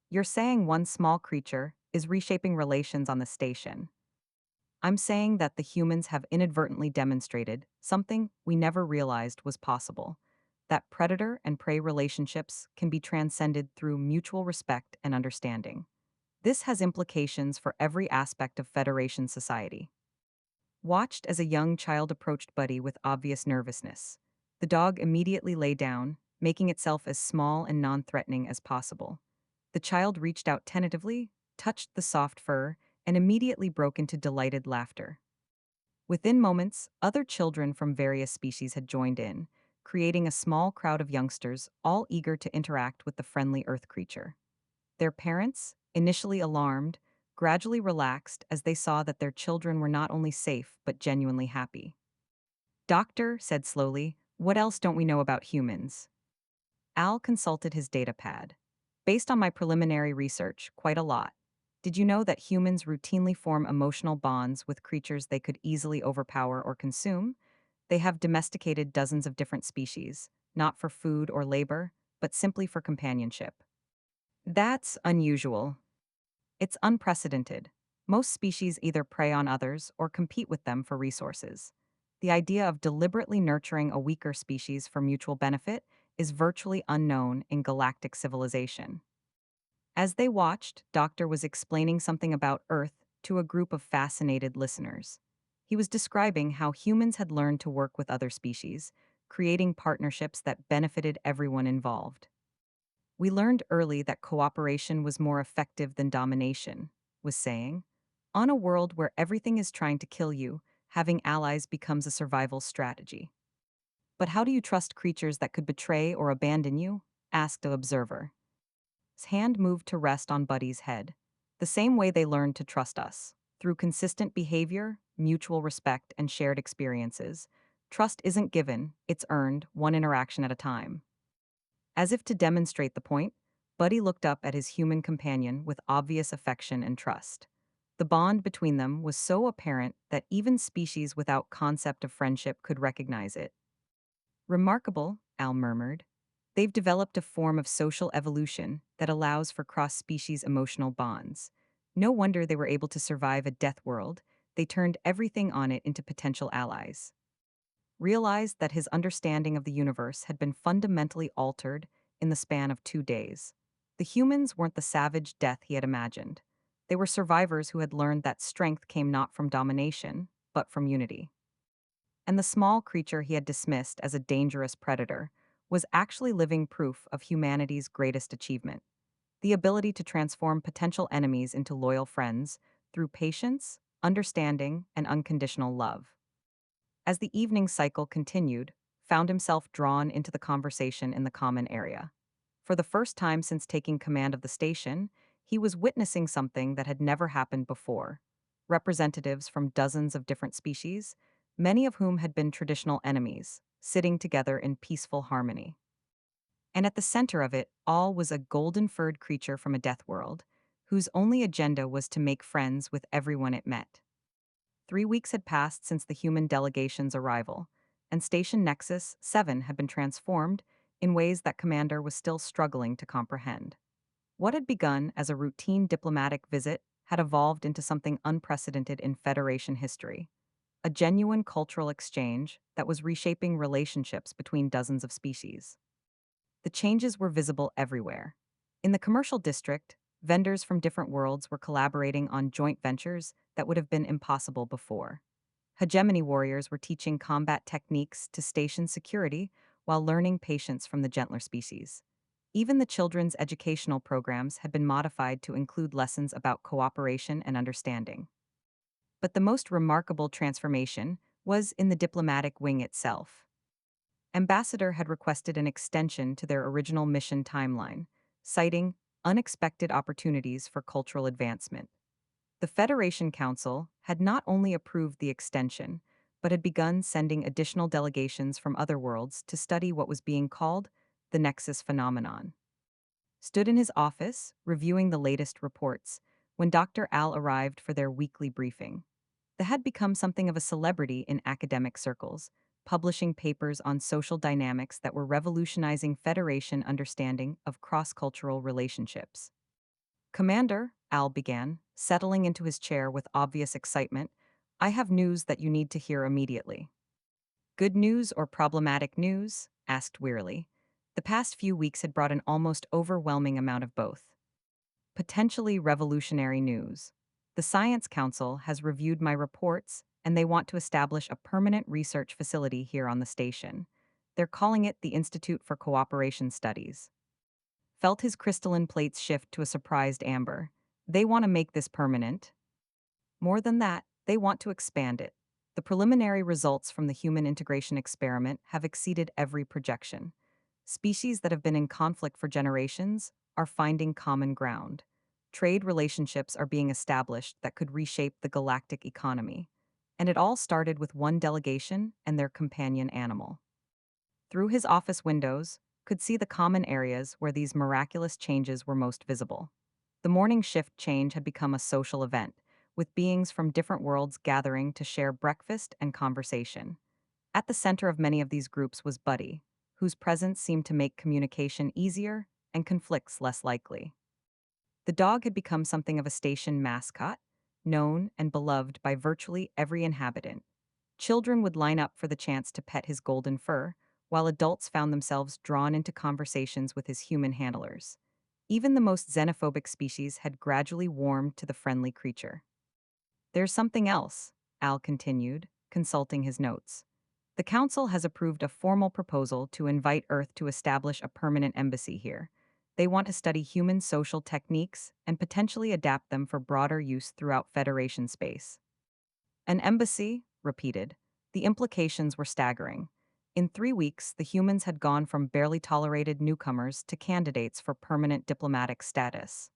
[SPEAKER 1] You're saying one small creature is reshaping relations on the station. I'm saying that the humans have inadvertently demonstrated something we never realized was possible, that predator and prey relationships can be transcended through mutual respect and understanding. This has implications for every aspect of Federation society. Watched as a young child approached Buddy with obvious nervousness. The dog immediately lay down, making itself as small and non threatening as possible. The child reached out tentatively, touched the soft fur, and immediately broke into delighted laughter. Within moments, other children from various species had joined in, creating a small crowd of youngsters, all eager to interact with the friendly earth creature. Their parents, initially alarmed, gradually relaxed as they saw that their children were not only safe but genuinely happy. Doctor said slowly, "What else don't we know about humans?" Al consulted his data pad. Based on my preliminary research, quite a lot. Did you know that humans routinely form emotional bonds with creatures they could easily overpower or consume? They have domesticated dozens of different species, not for food or labor, but simply for companionship. That's unusual. It's unprecedented. Most species either prey on others or compete with them for resources. The idea of deliberately nurturing a weaker species for mutual benefit is virtually unknown in galactic civilization. As they watched, Doctor was explaining something about Earth to a group of fascinated listeners. He was describing how humans had learned to work with other species, creating partnerships that benefited everyone involved. We learned early that cooperation was more effective than domination, was saying. On a world where everything is trying to kill you, having allies becomes a survival strategy. But how do you trust creatures that could betray or abandon you? Asked the observer. His hand moved to rest on Buddy's head. The same way they learned to trust us. Through consistent behavior, mutual respect, and shared experiences. Trust isn't given, it's earned, one interaction at a time. As if to demonstrate the point, Buddy looked up at his human companion with obvious affection and trust. The bond between them was so apparent that even species without concept of friendship could recognize it. Remarkable, Al murmured. They've developed a form of social evolution that allows for cross-species emotional bonds. No wonder they were able to survive a death world. They turned everything on it into potential allies. Realized that his understanding of the universe had been fundamentally altered in the span of 2 days. The humans weren't the savage death he had imagined. They were survivors who had learned that strength came not from domination, but from unity. And the small creature he had dismissed as a dangerous predator was actually living proof of humanity's greatest achievement: the ability to transform potential enemies into loyal friends through patience, understanding, and unconditional love. As the evening cycle continued, found himself drawn into the conversation in the common area. For the first time since taking command of the station, he was witnessing something that had never happened before. Representatives from dozens of different species, many of whom had been traditional enemies, sitting together in peaceful harmony. And at the center of it all was a golden-furred creature from a death world, whose only agenda was to make friends with everyone it met. 3 weeks had passed since the human delegation's arrival, and Station Nexus 7 had been transformed in ways that Commander was still struggling to comprehend. What had begun as a routine diplomatic visit had evolved into something unprecedented in Federation history, a genuine cultural exchange that was reshaping relationships between dozens of species. The changes were visible everywhere. In the commercial district, Vendors from different worlds were collaborating on joint ventures that would have been impossible before. Hegemony warriors were teaching combat techniques to station security while learning patience from the gentler species. Even the children's educational programs had been modified to include lessons about cooperation and understanding. But the most remarkable transformation was in the diplomatic wing itself. Ambassador had requested an extension to their original mission timeline, citing unexpected opportunities for cultural advancement. The Federation Council had not only approved the extension, but had begun sending additional delegations from other worlds to study what was being called the Nexus phenomenon. Stood in his office, reviewing the latest reports, when Dr. Al arrived for their weekly briefing. The had become something of a celebrity in academic circles, publishing papers on social dynamics that were revolutionizing Federation understanding of cross-cultural relationships. Commander, Al began, settling into his chair with obvious excitement, I have news that you need to hear immediately. Good news or problematic news? Asked wearily. The past few weeks had brought an almost overwhelming amount of both. Potentially revolutionary news. The Science Council has reviewed my reports, and they want to establish a permanent research facility here on the station. They're calling it the Institute for Cooperation Studies. Felt his crystalline plates shift to a surprised amber. They want to make this permanent. More than that, they want to expand it. The preliminary results from the human integration experiment have exceeded every projection. Species that have been in conflict for generations are finding common ground. Trade relationships are being established that could reshape the galactic economy. And it all started with one delegation and their companion animal. Through his office windows, could see the common areas where these miraculous changes were most visible. The morning shift change had become a social event, with beings from different worlds gathering to share breakfast and conversation. At the center of many of these groups was Buddy, whose presence seemed to make communication easier and conflicts less likely. The dog had become something of a station mascot, known and beloved by virtually every inhabitant. Children would line up for the chance to pet his golden fur, while adults found themselves drawn into conversations with his human handlers. Even the most xenophobic species had gradually warmed to the friendly creature. There's something else, Al continued, consulting his notes. The Council has approved a formal proposal to invite Earth to establish a permanent embassy here. They want to study human social techniques and potentially adapt them for broader use throughout Federation space. An embassy? Repeated. The implications were staggering. In 3 weeks, the humans had gone from barely tolerated newcomers to candidates for permanent diplomatic status.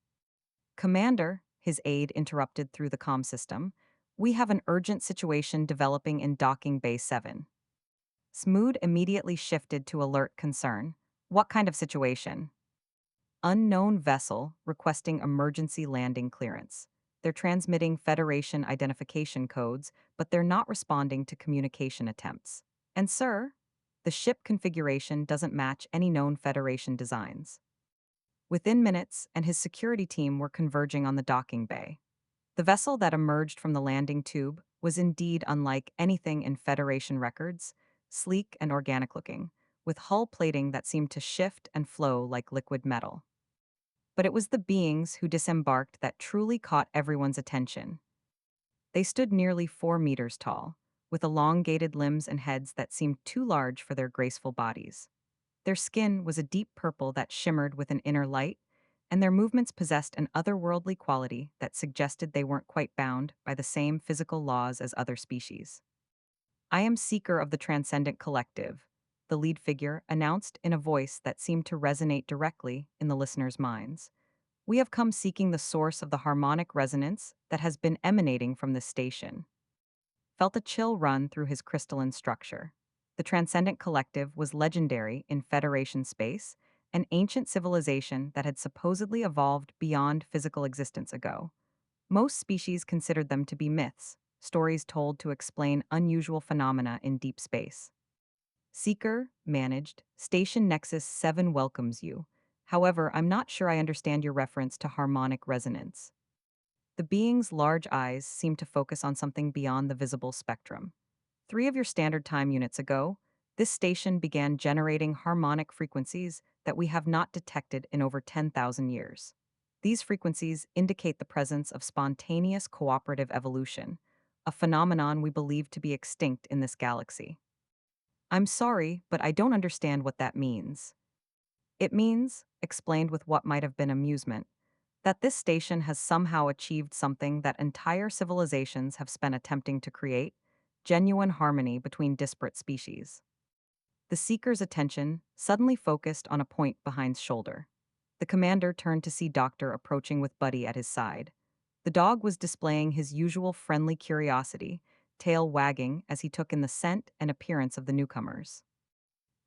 [SPEAKER 1] Commander, his aide interrupted through the comm system, we have an urgent situation developing in Docking Bay 7. Smood immediately shifted to alert concern. What kind of situation? Unknown vessel requesting emergency landing clearance. They're transmitting Federation identification codes, but they're not responding to communication attempts. And sir, the ship configuration doesn't match any known Federation designs. Within minutes, and his security team were converging on the docking bay. The vessel that emerged from the landing tube was indeed unlike anything in Federation records, sleek and organic looking, with hull plating that seemed to shift and flow like liquid metal. But it was the beings who disembarked that truly caught everyone's attention. They stood nearly 4 meters tall, with elongated limbs and heads that seemed too large for their graceful bodies. Their skin was a deep purple that shimmered with an inner light, and their movements possessed an otherworldly quality that suggested they weren't quite bound by the same physical laws as other species. I am Seeker of the Transcendent Collective, the lead figure announced in a voice that seemed to resonate directly in the listeners' minds. We have come seeking the source of the harmonic resonance that has been emanating from this station. Felt a chill run through his crystalline structure. The Transcendent Collective was legendary in Federation space, an ancient civilization that had supposedly evolved beyond physical existence ago. Most species considered them to be myths, stories told to explain unusual phenomena in deep space. Seeker, managed, Station Nexus 7 welcomes you. However, I'm not sure I understand your reference to harmonic resonance. The being's large eyes seemed to focus on something beyond the visible spectrum. 3 of your standard time units ago, this station began generating harmonic frequencies that we have not detected in over 10,000 years. These frequencies indicate the presence of spontaneous cooperative evolution, a phenomenon we believe to be extinct in this galaxy. I'm sorry, but I don't understand what that means. It means, explained with what might have been amusement, that this station has somehow achieved something that entire civilizations have spent attempting to create: genuine harmony between disparate species. The seeker's attention suddenly focused on a point behind his shoulder. The commander turned to see Doctor approaching with Buddy at his side. The dog was displaying his usual friendly curiosity, tail wagging as he took in the scent and appearance of the newcomers.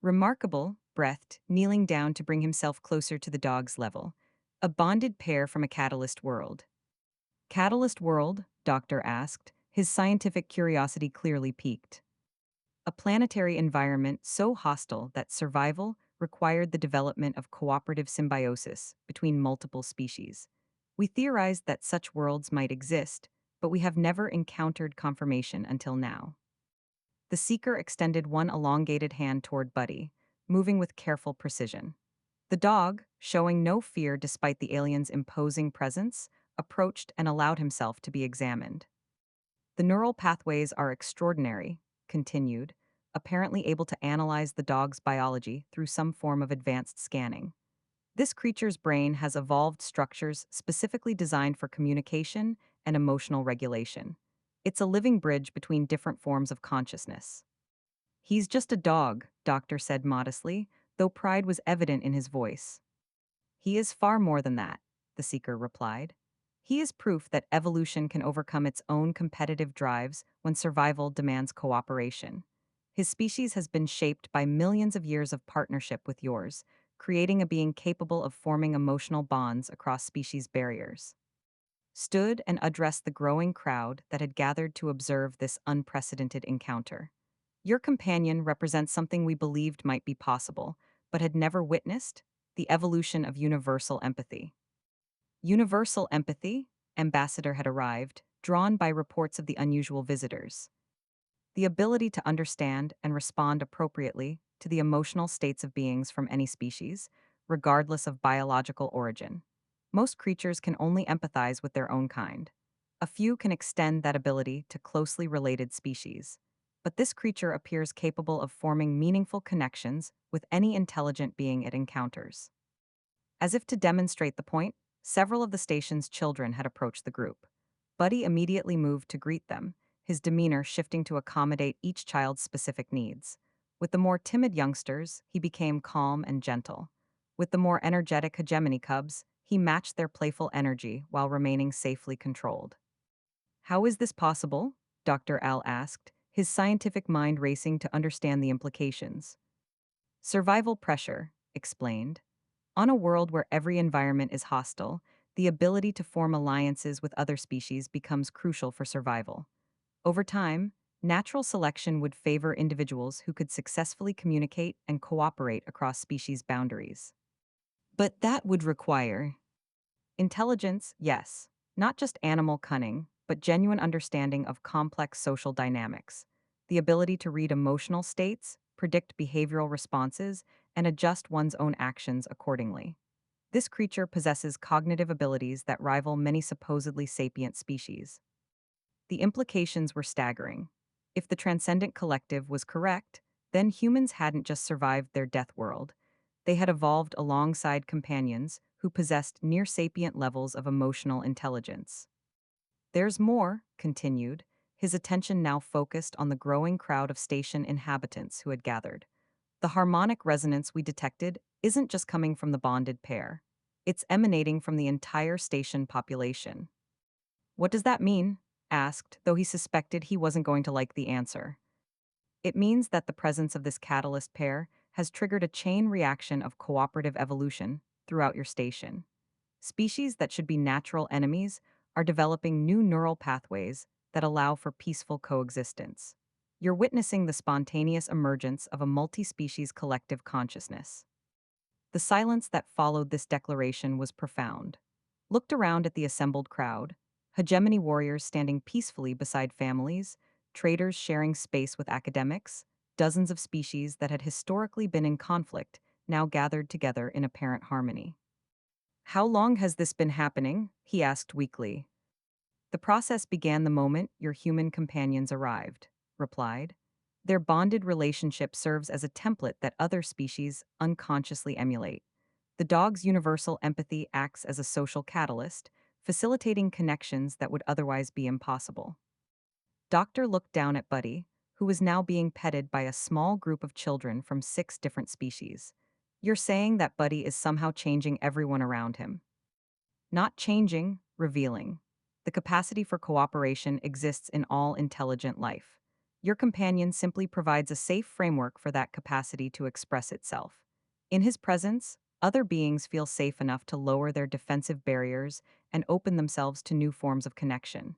[SPEAKER 1] Remarkable, breathed, kneeling down to bring himself closer to the dog's level. A bonded pair from a catalyst world. Catalyst world? Doctor asked, his scientific curiosity clearly piqued. A planetary environment so hostile that survival required the development of cooperative symbiosis between multiple species. We theorized that such worlds might exist, but we have never encountered confirmation until now. The seeker extended one elongated hand toward Buddy, moving with careful precision. The dog, showing no fear despite the alien's imposing presence, approached and allowed himself to be examined. The neural pathways are extraordinary, continued, apparently able to analyze the dog's biology through some form of advanced scanning. This creature's brain has evolved structures specifically designed for communication and emotional regulation. It's a living bridge between different forms of consciousness. He's just a dog, Doctor said modestly, though pride was evident in his voice. He is far more than that, the seeker replied. He is proof that evolution can overcome its own competitive drives when survival demands cooperation. His species has been shaped by millions of years of partnership with yours, creating a being capable of forming emotional bonds across species barriers. Stood and addressed the growing crowd that had gathered to observe this unprecedented encounter. Your companion represents something we believed might be possible, but had never witnessed: the evolution of universal empathy. Universal empathy? Ambassador had arrived, drawn by reports of the unusual visitors. The ability to understand and respond appropriately to the emotional states of beings from any species, regardless of biological origin. Most creatures can only empathize with their own kind. A few can extend that ability to closely related species. But this creature appears capable of forming meaningful connections with any intelligent being it encounters. As if to demonstrate the point, several of the station's children had approached the group. Buddy immediately moved to greet them, his demeanor shifting to accommodate each child's specific needs. With the more timid youngsters, he became calm and gentle. With the more energetic hegemony cubs, he matched their playful energy while remaining safely controlled. How is this possible? Dr. Al asked, his scientific mind racing to understand the implications. Survival pressure, explained. On a world where every environment is hostile, the ability to form alliances with other species becomes crucial for survival. Over time, natural selection would favor individuals who could successfully communicate and cooperate across species boundaries. But that would require intelligence, yes, not just animal cunning, but genuine understanding of complex social dynamics, the ability to read emotional states, predict behavioral responses, and adjust one's own actions accordingly. This creature possesses cognitive abilities that rival many supposedly sapient species. The implications were staggering. If the transcendent collective was correct, then humans hadn't just survived their death world. They had evolved alongside companions who possessed near sapient levels of emotional intelligence. There's more, continued, his attention now focused on the growing crowd of station inhabitants who had gathered. The harmonic resonance we detected isn't just coming from the bonded pair. It's emanating from the entire station population. What does that mean? Asked, though he suspected he wasn't going to like the answer. It means that the presence of this catalyst pair has triggered a chain reaction of cooperative evolution throughout your station. Species that should be natural enemies are developing new neural pathways that allow for peaceful coexistence. You're witnessing the spontaneous emergence of a multi-species collective consciousness. The silence that followed this declaration was profound. Looked around at the assembled crowd, hegemony warriors standing peacefully beside families, traders sharing space with academics, dozens of species that had historically been in conflict now gathered together in apparent harmony. How long has this been happening? He asked weakly. The process began the moment your human companions arrived, replied. Their bonded relationship serves as a template that other species unconsciously emulate. The dog's universal empathy acts as a social catalyst, facilitating connections that would otherwise be impossible. Doctor looked down at Buddy, who was now being petted by a small group of children from 6 different species. You're saying that Buddy is somehow changing everyone around him. Not changing, revealing. The capacity for cooperation exists in all intelligent life. Your companion simply provides a safe framework for that capacity to express itself. In his presence, other beings feel safe enough to lower their defensive barriers and open themselves to new forms of connection.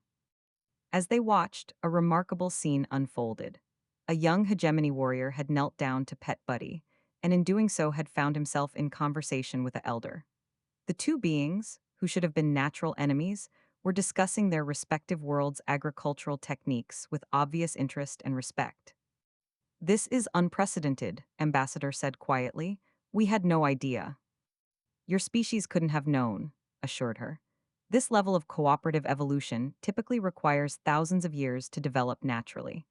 [SPEAKER 1] As they watched, a remarkable scene unfolded. A young hegemony warrior had knelt down to pet Buddy, and in doing so had found himself in conversation with the elder. The two beings, who should have been natural enemies, were discussing their respective worlds' agricultural techniques with obvious interest and respect. This is unprecedented, Ambassador said quietly. We had no idea. Your species couldn't have known, assured her. This level of cooperative evolution typically requires thousands of years to develop naturally.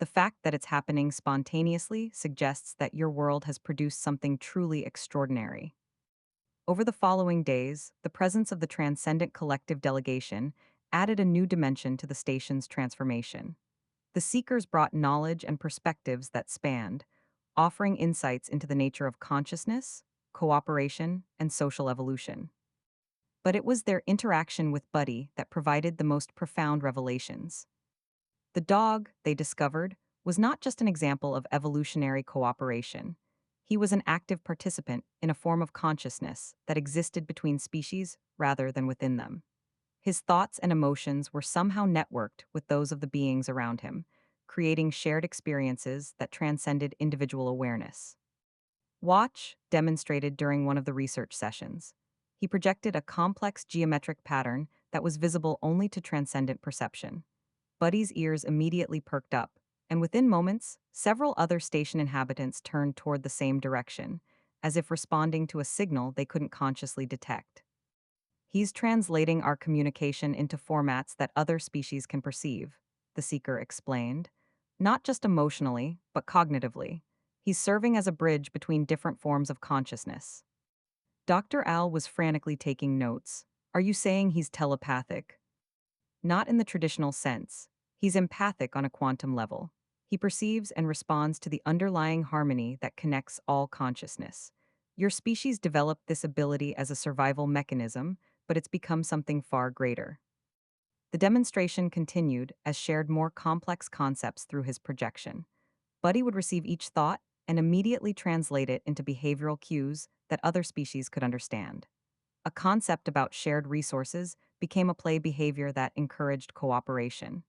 [SPEAKER 1] The fact that it's happening spontaneously suggests that your world has produced something truly extraordinary. Over the following days, the presence of the Transcendent Collective delegation added a new dimension to the station's transformation. The seekers brought knowledge and perspectives that spanned, offering insights into the nature of consciousness, cooperation, and social evolution. But it was their interaction with Buddy that provided the most profound revelations. The dog, they discovered, was not just an example of evolutionary cooperation. He was an active participant in a form of consciousness that existed between species rather than within them. His thoughts and emotions were somehow networked with those of the beings around him, creating shared experiences that transcended individual awareness. Watch demonstrated during one of the research sessions. He projected a complex geometric pattern that was visible only to transcendent perception. Buddy's ears immediately perked up, and within moments, several other station inhabitants turned toward the same direction, as if responding to a signal they couldn't consciously detect. He's translating our communication into formats that other species can perceive, the seeker explained. Not just emotionally, but cognitively. He's serving as a bridge between different forms of consciousness. Dr. Al was frantically taking notes. Are you saying he's telepathic? Not in the traditional sense. He's empathic on a quantum level. He perceives and responds to the underlying harmony that connects all consciousness. Your species developed this ability as a survival mechanism, but it's become something far greater. The demonstration continued as shared more complex concepts through his projection. Buddy would receive each thought and immediately translate it into behavioral cues that other species could understand. A concept about shared resources became a play behavior that encouraged cooperation.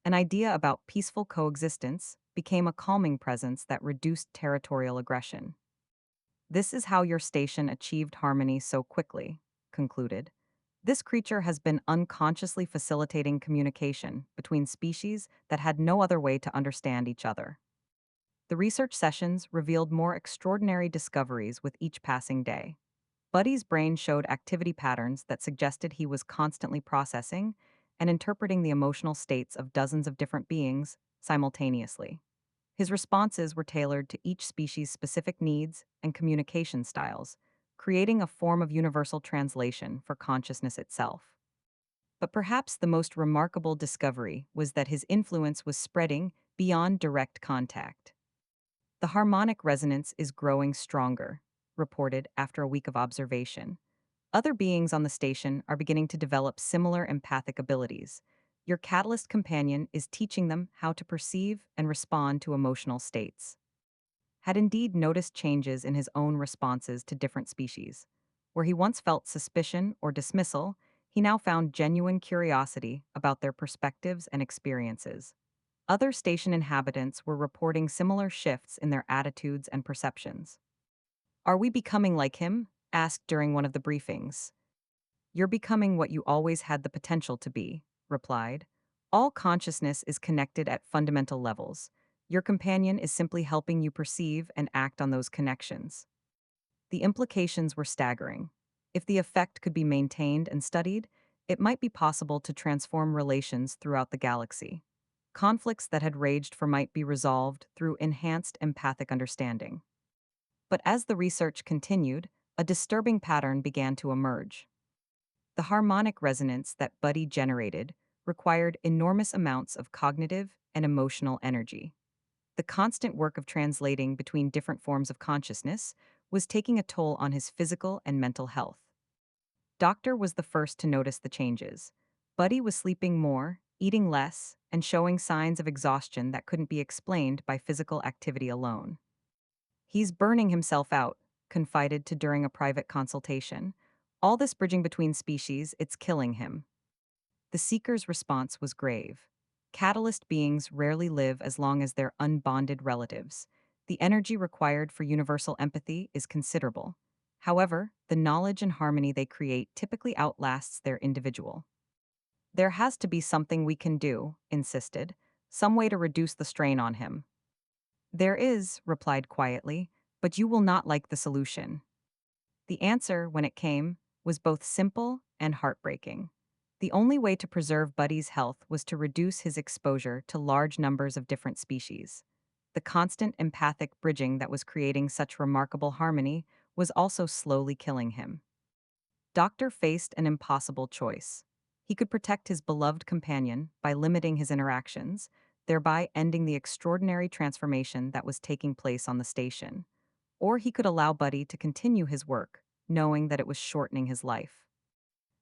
[SPEAKER 1] An idea about peaceful coexistence became a calming presence that reduced territorial aggression. This is how your station achieved harmony so quickly, concluded. This creature has been unconsciously facilitating communication between species that had no other way to understand each other. The research sessions revealed more extraordinary discoveries with each passing day. Buddy's brain showed activity patterns that suggested he was constantly processing and interpreting the emotional states of dozens of different beings simultaneously. His responses were tailored to each species' specific needs and communication styles, creating a form of universal translation for consciousness itself. But perhaps the most remarkable discovery was that his influence was spreading beyond direct contact. The harmonic resonance is growing stronger, reported after a week of observation. Other beings on the station are beginning to develop similar empathic abilities. Your catalyst companion is teaching them how to perceive and respond to emotional states. Had indeed noticed changes in his own responses to different species. Where he once felt suspicion or dismissal, he now found genuine curiosity about their perspectives and experiences. Other station inhabitants were reporting similar shifts in their attitudes and perceptions. Are we becoming like him? Asked during one of the briefings. You're becoming what you always had the potential to be, replied. All consciousness is connected at fundamental levels. Your companion is simply helping you perceive and act on those connections. The implications were staggering. If the effect could be maintained and studied, it might be possible to transform relations throughout the galaxy. Conflicts that had raged for might be resolved through enhanced empathic understanding. But as the research continued, a disturbing pattern began to emerge. The harmonic resonance that Buddy generated required enormous amounts of cognitive and emotional energy. The constant work of translating between different forms of consciousness was taking a toll on his physical and mental health. Doctor was the first to notice the changes. Buddy was sleeping more, eating less, and showing signs of exhaustion that couldn't be explained by physical activity alone. He's burning himself out, confided to during a private consultation. All this bridging between species, it's killing him. The seeker's response was grave. Catalyst beings rarely live as long as their unbonded relatives. The energy required for universal empathy is considerable. However, the knowledge and harmony they create typically outlasts their individual. There has to be something we can do, insisted, some way to reduce the strain on him. There is, replied quietly, but you will not like the solution. The answer, when it came, was both simple and heartbreaking. The only way to preserve Buddy's health was to reduce his exposure to large numbers of different species. The constant empathic bridging that was creating such remarkable harmony was also slowly killing him. Doctor faced an impossible choice. He could protect his beloved companion by limiting his interactions, thereby ending the extraordinary transformation that was taking place on the station. Or he could allow Buddy to continue his work, knowing that it was shortening his life.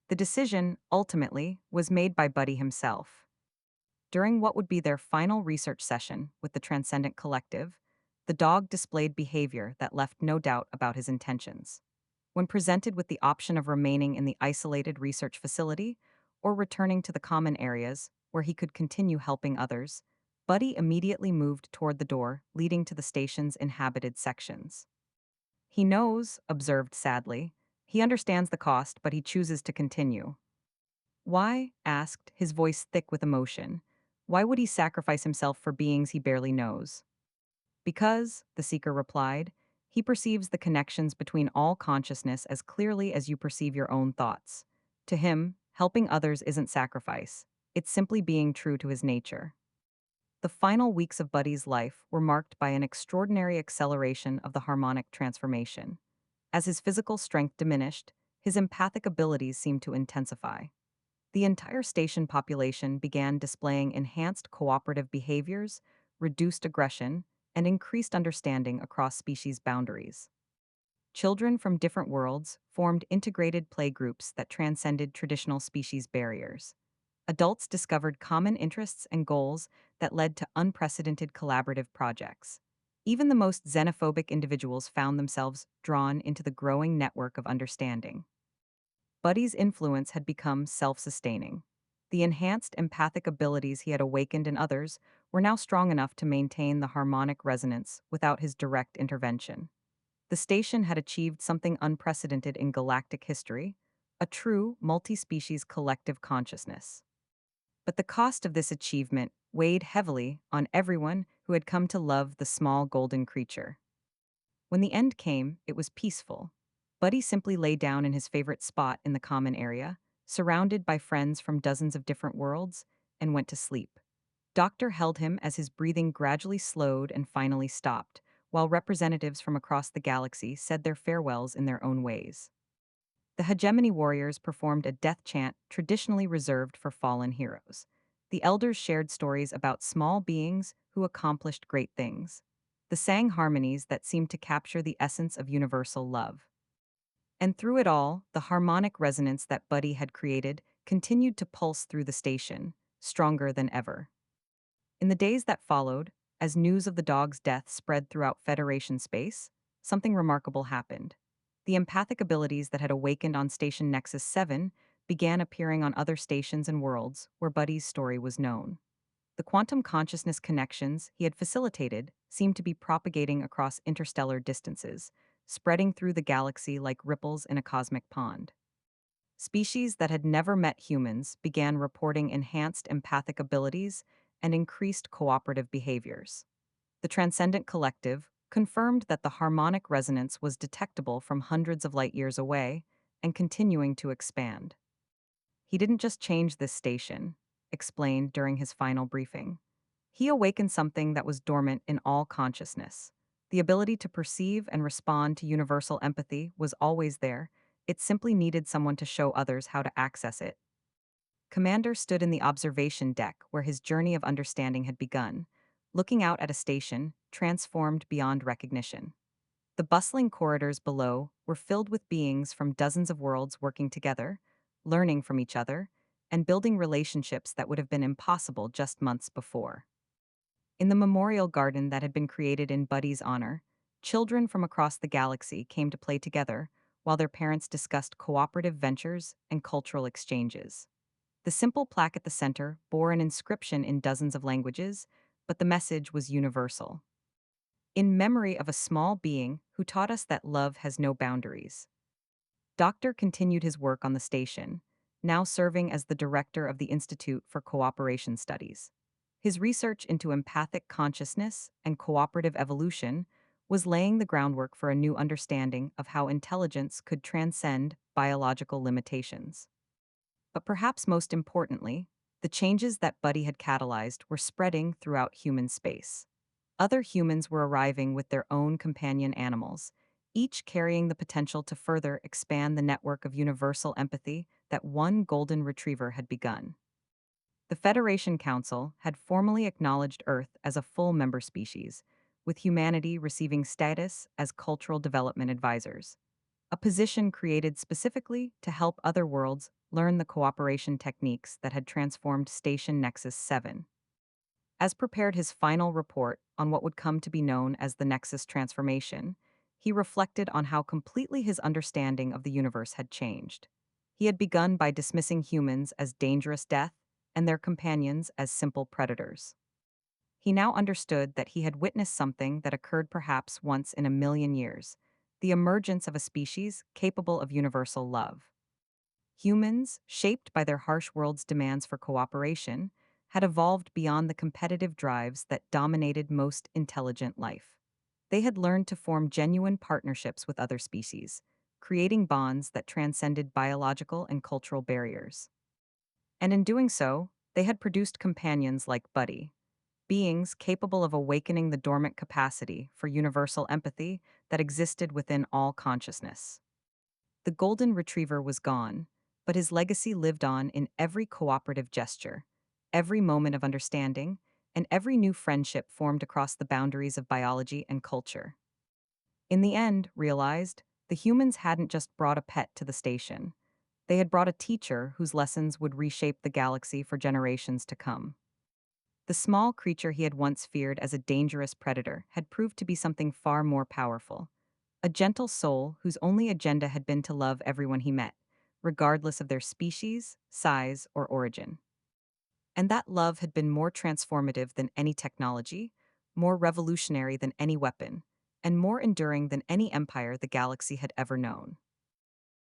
[SPEAKER 1] The decision, ultimately, was made by Buddy himself. During what would be their final research session with the Transcendent Collective, the dog displayed behavior that left no doubt about his intentions. When presented with the option of remaining in the isolated research facility or returning to the common areas where he could continue helping others, Buddy immediately moved toward the door leading to the station's inhabited sections. He knows, observed sadly. He understands the cost, but he chooses to continue. Why? Asked, his voice thick with emotion. Why would he sacrifice himself for beings he barely knows? Because, the seeker replied, he perceives the connections between all consciousness as clearly as you perceive your own thoughts. To him, helping others isn't sacrifice, it's simply being true to his nature. The final weeks of Buddy's life were marked by an extraordinary acceleration of the harmonic transformation. As his physical strength diminished, his empathic abilities seemed to intensify. The entire station population began displaying enhanced cooperative behaviors, reduced aggression, and increased understanding across species boundaries. Children from different worlds formed integrated playgroups that transcended traditional species barriers. Adults discovered common interests and goals that led to unprecedented collaborative projects. Even the most xenophobic individuals found themselves drawn into the growing network of understanding. Buddy's influence had become self-sustaining. The enhanced empathic abilities he had awakened in others were now strong enough to maintain the harmonic resonance without his direct intervention. The station had achieved something unprecedented in galactic history, a true multi-species collective consciousness. But the cost of this achievement weighed heavily on everyone who had come to love the small golden creature. When the end came, it was peaceful. Buddy simply lay down in his favorite spot in the common area, surrounded by friends from dozens of different worlds, and went to sleep. Doctor held him as his breathing gradually slowed and finally stopped, while representatives from across the galaxy said their farewells in their own ways. The hegemony warriors performed a death chant traditionally reserved for fallen heroes. The elders shared stories about small beings who accomplished great things. They sang harmonies that seemed to capture the essence of universal love. And through it all, the harmonic resonance that Buddy had created continued to pulse through the station, stronger than ever. In the days that followed, as news of the dog's death spread throughout Federation space, something remarkable happened. The empathic abilities that had awakened on Station Nexus 7 began appearing on other stations and worlds where Buddy's story was known. The quantum consciousness connections he had facilitated seemed to be propagating across interstellar distances, spreading through the galaxy like ripples in a cosmic pond. Species that had never met humans began reporting enhanced empathic abilities and increased cooperative behaviors. The Transcendent Collective confirmed that the harmonic resonance was detectable from hundreds of light years away, and continuing to expand. He didn't just change this station, explained during his final briefing. He awakened something that was dormant in all consciousness. The ability to perceive and respond to universal empathy was always there. It simply needed someone to show others how to access it. Commander stood in the observation deck where his journey of understanding had begun, looking out at a station transformed beyond recognition. The bustling corridors below were filled with beings from dozens of worlds working together, learning from each other, and building relationships that would have been impossible just months before. In the memorial garden that had been created in Buddy's honor, children from across the galaxy came to play together while their parents discussed cooperative ventures and cultural exchanges. The simple plaque at the center bore an inscription in dozens of languages, but the message was universal. In memory of a small being who taught us that love has no boundaries. Doctor continued his work on the station, now serving as the director of the Institute for Cooperation Studies. His research into empathic consciousness and cooperative evolution was laying the groundwork for a new understanding of how intelligence could transcend biological limitations. But perhaps most importantly, the changes that Buddy had catalyzed were spreading throughout human space. Other humans were arriving with their own companion animals, each carrying the potential to further expand the network of universal empathy that one golden retriever had begun. The Federation Council had formally acknowledged Earth as a full member species, with humanity receiving status as cultural development advisors, a position created specifically to help other worlds learn the cooperation techniques that had transformed Station Nexus 7. As prepared his final report on what would come to be known as the Nexus transformation, he reflected on how completely his understanding of the universe had changed. He had begun by dismissing humans as dangerous death and their companions as simple predators. He now understood that he had witnessed something that occurred perhaps once in a million years, the emergence of a species capable of universal love. Humans, shaped by their harsh world's demands for cooperation, had evolved beyond the competitive drives that dominated most intelligent life. They had learned to form genuine partnerships with other species, creating bonds that transcended biological and cultural barriers. And in doing so, they had produced companions like Buddy, beings capable of awakening the dormant capacity for universal empathy that existed within all consciousness. The golden retriever was gone, but his legacy lived on in every cooperative gesture, every moment of understanding, and every new friendship formed across the boundaries of biology and culture. In the end, realized, the humans hadn't just brought a pet to the station. They had brought a teacher whose lessons would reshape the galaxy for generations to come. The small creature he had once feared as a dangerous predator had proved to be something far more powerful, a gentle soul whose only agenda had been to love everyone he met, regardless of their species, size, or origin. And that love had been more transformative than any technology, more revolutionary than any weapon, and more enduring than any empire the galaxy had ever known.